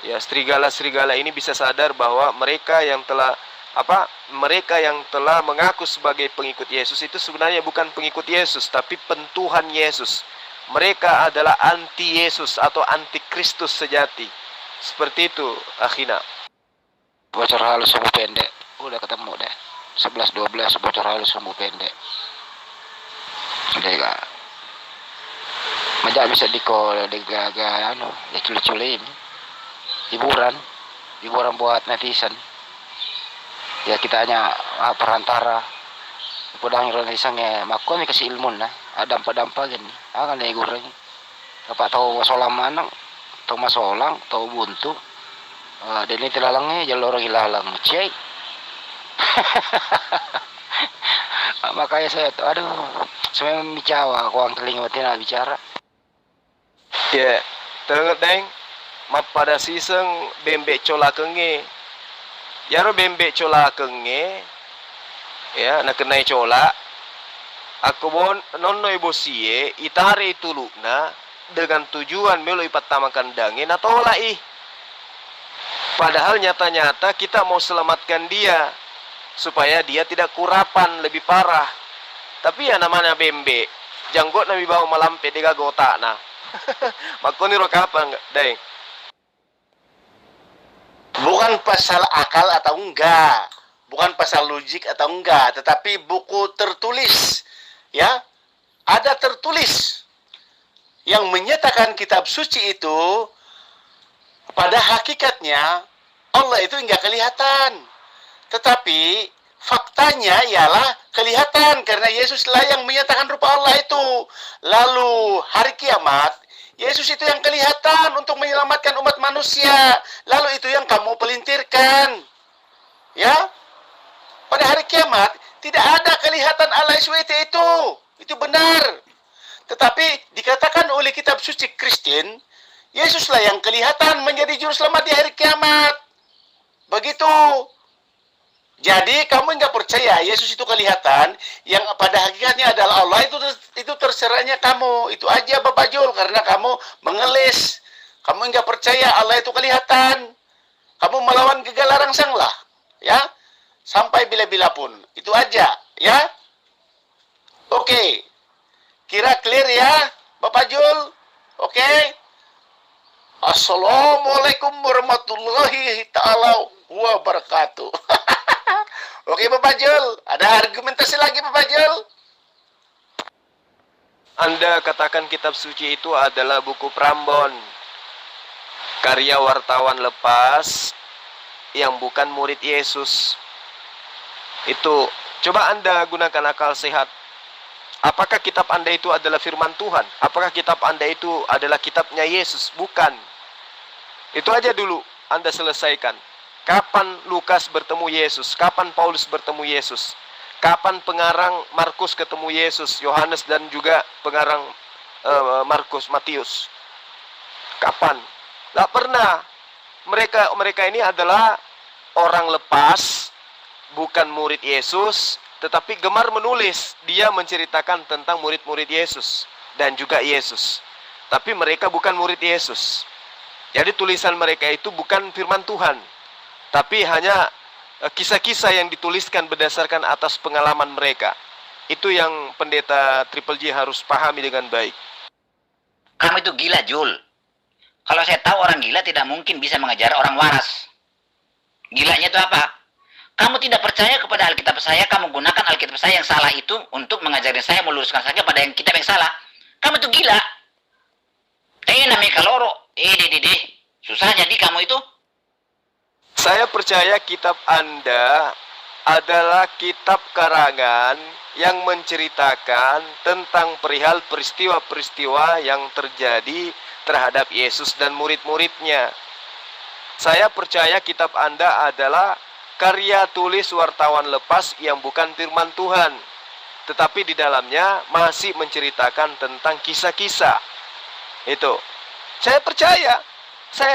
ya serigala-serigala ini bisa sadar bahwa mereka yang telah mengaku sebagai pengikut Yesus itu sebenarnya bukan pengikut Yesus, tapi pentuhan Yesus. Mereka adalah anti Yesus atau anti Kristus sejati. Seperti itu, akhina. Bocor halus sumbu pendek. Udah ketemu deh. 11-12 bocor halus sumbu pendek. Udah gak. Majak bisa dikol, digaga, ya culi-culin. Hiburan buat netizen. Ya kita hanya perantara. Pudang netizen ya, maku kami kasih ilmu nah. Ada dampak-dampak gini. Akan dia goreng. Dapat tahu masalah mana, tahu masalah, tahu buntu. Dan ini tilalangnya jalur orang hilalang cek. Makanya saya saya bicara kuang telinga mati nak bicara. Ya, tengok deng. Map pada siseng bembek cola kenge. Yaro bembek cola kenge. Ya, nak kenai cola. Aku bon nonno ibu sie itare itulukna dengan tujuan melo ipatamakan dangin atau lai. Padahal nyata-nyata kita mau selamatkan dia supaya dia tidak kurapan lebih parah. Tapi ya namanya bembe, janggot nabi bawa malampe dega gota nah. Makoni ro kapan deng? Bukan pasal akal atau enggak, bukan pasal logik atau enggak, tetapi buku tertulis, ya, ada tertulis yang menyatakan kitab suci itu pada hakikatnya Allah itu enggak kelihatan, tetapi faktanya ialah kelihatan karena Yesus lah yang menyatakan rupa Allah itu. Lalu hari kiamat Yesus itu yang kelihatan untuk menyelamatkan umat manusia. Lalu itu yang kamu pelintirkan. Ya. Pada hari kiamat tidak ada kelihatan Allah SWT itu. Itu benar. Tetapi dikatakan oleh kitab suci Kristen, Yesuslah yang kelihatan menjadi juru selamat di hari kiamat. Begitu. Jadi kamu nggak percaya Yesus itu kelihatan, yang pada hakikatnya adalah Allah, itu terserahnya kamu. Itu aja Bapak Jul, karena kamu mengelis. Kamu nggak percaya Allah itu kelihatan. Kamu melawan gegala rangsanglah, ya. Sampai bila-bila pun. Itu aja, ya. Oke. Kira clear ya, Bapak Jul? Oke. Assalamualaikum warahmatullahi ta'ala wabarakatuh. Oke Bapak Jul, ada argumentasi lagi Bapak Jul? Anda katakan kitab suci itu adalah buku Prambon, karya wartawan lepas yang bukan murid Yesus. Itu, coba Anda gunakan akal sehat. Apakah kitab Anda itu adalah firman Tuhan? Apakah kitab Anda itu adalah kitabnya Yesus? Bukan. Itu aja dulu Anda selesaikan. Kapan Lukas bertemu Yesus? Kapan Paulus bertemu Yesus? Kapan pengarang Markus ketemu Yesus, Yohanes dan juga pengarang Markus, Matius? Kapan? Tidak pernah. Mereka ini adalah orang lepas, bukan murid Yesus, tetapi gemar menulis. Dia menceritakan tentang murid-murid Yesus dan juga Yesus. Tapi mereka bukan murid Yesus. Jadi tulisan mereka itu bukan firman Tuhan, tapi hanya kisah-kisah yang dituliskan berdasarkan atas pengalaman mereka. Itu yang pendeta Triple J harus pahami dengan baik. Kamu itu gila, Jul. Kalau saya tahu orang gila tidak mungkin bisa mengajar orang waras. Gilanya itu apa? Kamu tidak percaya kepada Alkitab saya, kamu gunakan Alkitab saya yang salah itu untuk mengajari saya meluruskan saja pada yang kitab yang salah. Kamu itu gila. Namanya kaloro. Susah jadi kamu itu. Saya percaya kitab Anda adalah kitab karangan yang menceritakan tentang perihal peristiwa-peristiwa yang terjadi terhadap Yesus dan murid-muridnya. Saya percaya kitab Anda adalah karya tulis wartawan lepas yang bukan firman Tuhan, tetapi di dalamnya masih menceritakan tentang kisah-kisah. Itu. Saya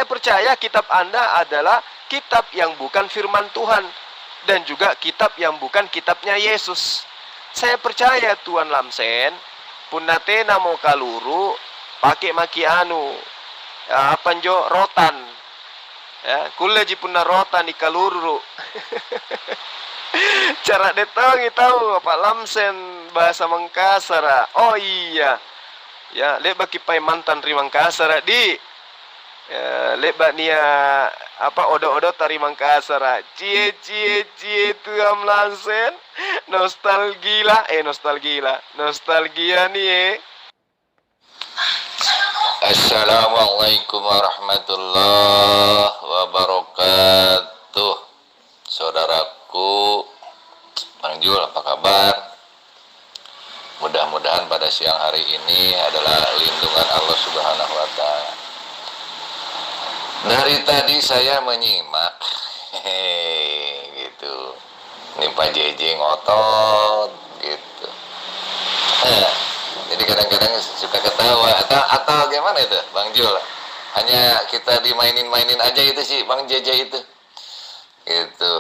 percaya kitab Anda adalah kitab yang bukan firman Tuhan dan juga kitab yang bukan kitabnya Yesus. Saya percaya Tuan Lamsen punate namo kaluru pakai maki anu panjo rotan. Ya, kulle ji punna rotan di kaluru. Cara detong tahu Pak Lamsen bahasa Mangkasar. Oh iya. Ya, leba kipai mantan ri Mangkasar di. Ya, leba nia odo-odo tari Mangkasar. Cie Tuan Lamsen. Nostalgia nih. Assalamualaikum warahmatullahi wabarakatuh. Saudaraku, Bang Jul, apa kabar? Mudah-mudahan pada siang hari ini adalah lindungan Allah Subhanahu wa Ta'ala. Dari tadi saya menyimak, gitu. Nih Pak JJ ngotot, gitu. Jadi kadang-kadang suka ketawa atau gimana itu, Bang Jul? Hanya kita dimainin-mainin aja itu sih, Bang JJ itu, gitu.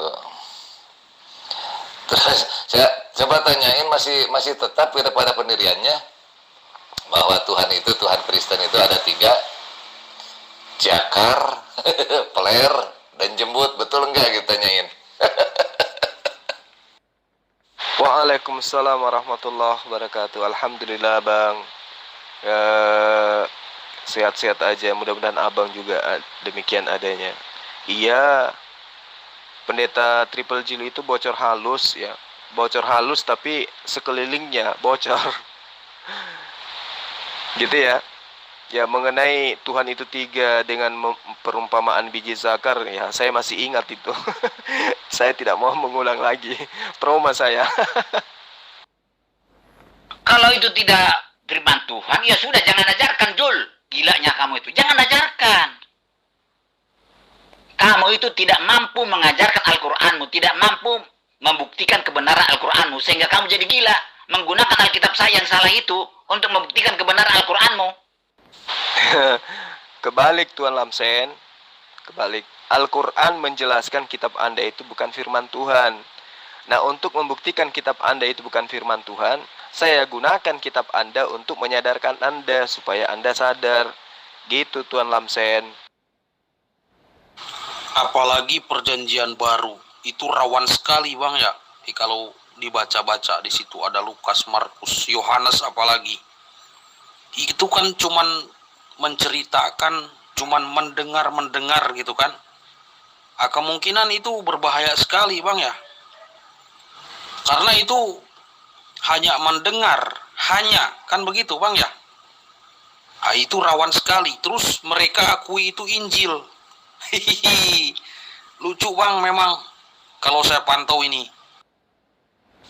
Terus saya coba tanyain masih tetap pada pendiriannya bahwa Tuhan itu, Tuhan Kristen itu ada 3, jakar, peler, dan jembut, betul enggak gitu tanyain? Waalaikumsalam warahmatullahi wabarakatuh. Alhamdulillah Bang, sehat-sehat aja. Mudah-mudahan Abang juga demikian adanya. Iya, pendeta Triple J itu bocor halus ya, bocor halus tapi sekelilingnya bocor. Gitu ya. Ya, mengenai Tuhan itu 3 dengan perumpamaan biji zakar, ya saya masih ingat itu. Saya tidak mau mengulang lagi, trauma saya. Kalau itu tidak firman Tuhan, ya sudah jangan ajarkan, Jul. Gilanya kamu itu, jangan ajarkan. Kamu itu tidak mampu mengajarkan Al-Quranmu, tidak mampu membuktikan kebenaran Al-Quranmu, sehingga kamu jadi gila. Menggunakan Alkitab saya yang salah itu untuk membuktikan kebenaran Al-Quranmu. Kebalik Tuan Lamsen, kebalik. Al-Quran menjelaskan kitab Anda itu bukan firman Tuhan. Nah, untuk membuktikan kitab Anda itu bukan firman Tuhan, saya gunakan kitab Anda untuk menyadarkan Anda supaya Anda sadar. Gitu Tuan Lamsen. Apalagi perjanjian baru itu rawan sekali Bang ya. Kalau dibaca-baca di situ ada Lukas, Markus, Yohanes apalagi. Itu kan cuman menceritakan, cuman mendengar gitu kan. Kemungkinan itu berbahaya sekali Bang ya. Karena itu hanya mendengar, kan begitu Bang ya. Itu rawan sekali. Terus mereka akui itu Injil. Hihihi. Lucu Bang memang kalau saya pantau ini.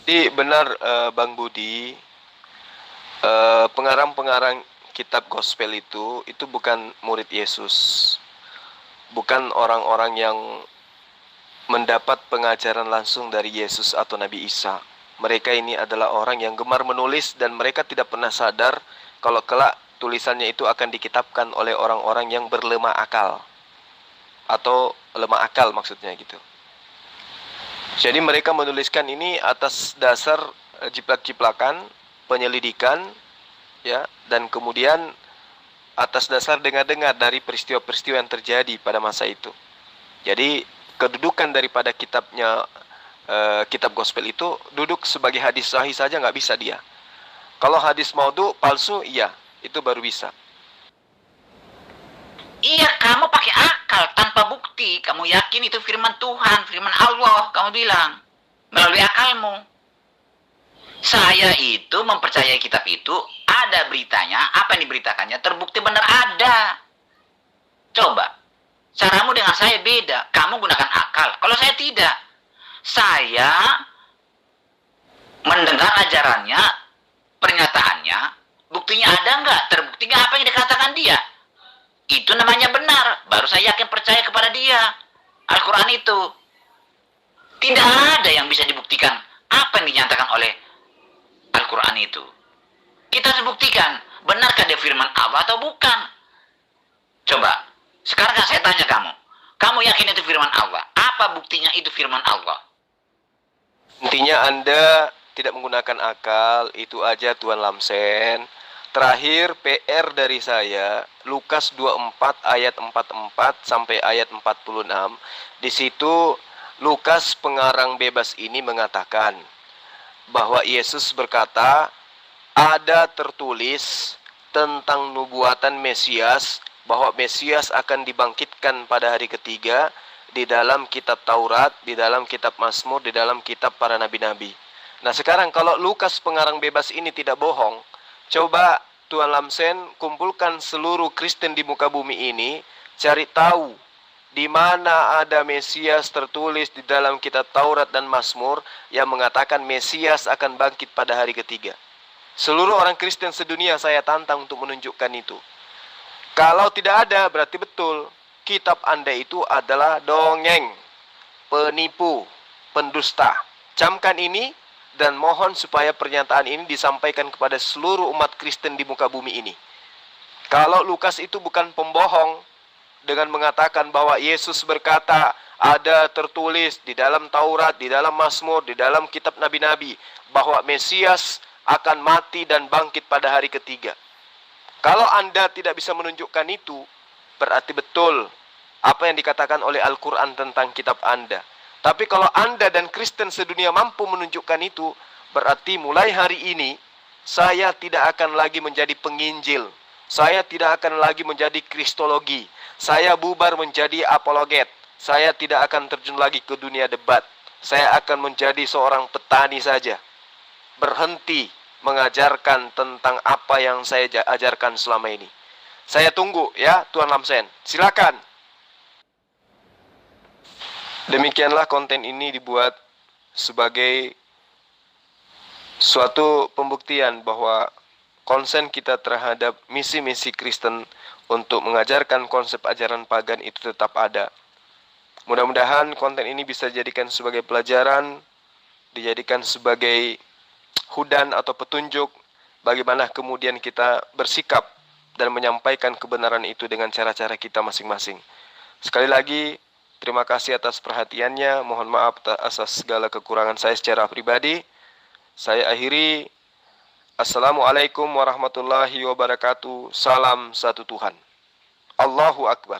Jadi benar Bang Budi, pengarang-pengarang kitab gospel itu bukan murid Yesus. Bukan orang-orang yang mendapat pengajaran langsung dari Yesus atau Nabi Isa. Mereka ini adalah orang yang gemar menulis dan mereka tidak pernah sadar kalau kelak tulisannya itu akan dikitabkan oleh orang-orang yang berlemah akal. Atau lemah akal maksudnya gitu. Jadi mereka menuliskan ini atas dasar jiplak-jiplakan, penyelidikan, ya, dan kemudian atas dasar dengar-dengar dari peristiwa-peristiwa yang terjadi pada masa itu. Jadi kedudukan daripada kitabnya, kitab gospel itu duduk sebagai hadis sahih saja nggak bisa dia. Kalau hadis maudhu palsu, iya, itu baru bisa. Iya, kamu pakai akal tanpa bukti. Kamu yakin itu firman Tuhan, firman Allah, kamu bilang. Melalui akalmu. Saya itu mempercayai kitab itu, ada beritanya, apa yang diberitakannya, terbukti benar ada. Coba, caramu dengan saya beda. Kamu gunakan akal, kalau saya tidak. Saya mendengar ajarannya, pernyataannya, buktinya ada nggak? Terbukti nggak apa yang dikatakan dia? Itu namanya benar. Baru saya yakin percaya kepada dia. Al-Quran itu. Tidak ada yang bisa dibuktikan apa yang dinyatakan oleh Al-Quran itu. Kita harus buktikan. Benarkah dia firman Allah atau bukan? Coba. Sekarang saya tanya kamu. Kamu yakin itu firman Allah? Apa buktinya itu firman Allah? Intinya Anda tidak menggunakan akal. Itu aja Tuan Lamsen. Terakhir PR dari saya, Lukas 24 ayat 44 sampai ayat 46. Di situ Lukas pengarang bebas ini mengatakan bahwa Yesus berkata, ada tertulis tentang nubuatan Mesias, bahwa Mesias akan dibangkitkan pada hari ketiga di dalam kitab Taurat, di dalam kitab Mazmur, di dalam kitab para nabi-nabi. Nah sekarang kalau Lukas pengarang bebas ini tidak bohong, coba Tuan Lamsen kumpulkan seluruh Kristen di muka bumi ini, cari tahu di mana ada Mesias tertulis di dalam kitab Taurat dan Mazmur yang mengatakan Mesias akan bangkit pada hari ketiga. Seluruh orang Kristen sedunia saya tantang untuk menunjukkan itu. Kalau tidak ada berarti betul kitab Anda itu adalah dongeng, penipu, pendusta. Camkan ini dan mohon supaya pernyataan ini disampaikan kepada seluruh umat Kristen di muka bumi ini. Kalau Lukas itu bukan pembohong dengan mengatakan bahwa Yesus berkata ada tertulis di dalam Taurat, di dalam Mazmur, di dalam kitab nabi-nabi bahwa Mesias akan mati dan bangkit pada hari ketiga. Kalau Anda tidak bisa menunjukkan itu, berarti betul apa yang dikatakan oleh Al-Quran tentang kitab Anda. Tapi kalau Anda dan Kristen sedunia mampu menunjukkan itu, berarti mulai hari ini, saya tidak akan lagi menjadi penginjil. Saya tidak akan lagi menjadi kristologi. Saya bubar menjadi apologet. Saya tidak akan terjun lagi ke dunia debat. Saya akan menjadi seorang petani saja. Berhenti mengajarkan tentang apa yang saya ajarkan selama ini. Saya tunggu ya Tuan Lamsen. Silakan. Demikianlah konten ini dibuat sebagai suatu pembuktian bahwa konsen kita terhadap misi-misi Kristen untuk mengajarkan konsep ajaran pagan itu tetap ada. Mudah-mudahan konten ini bisa dijadikan sebagai pelajaran, dijadikan sebagai hudan atau petunjuk bagaimana kemudian kita bersikap dan menyampaikan kebenaran itu dengan cara-cara kita masing-masing. Sekali lagi, terima kasih atas perhatiannya. Mohon maaf atas segala kekurangan saya secara pribadi. Saya akhiri. Assalamualaikum warahmatullahi wabarakatuh. Salam satu Tuhan. Allahu Akbar.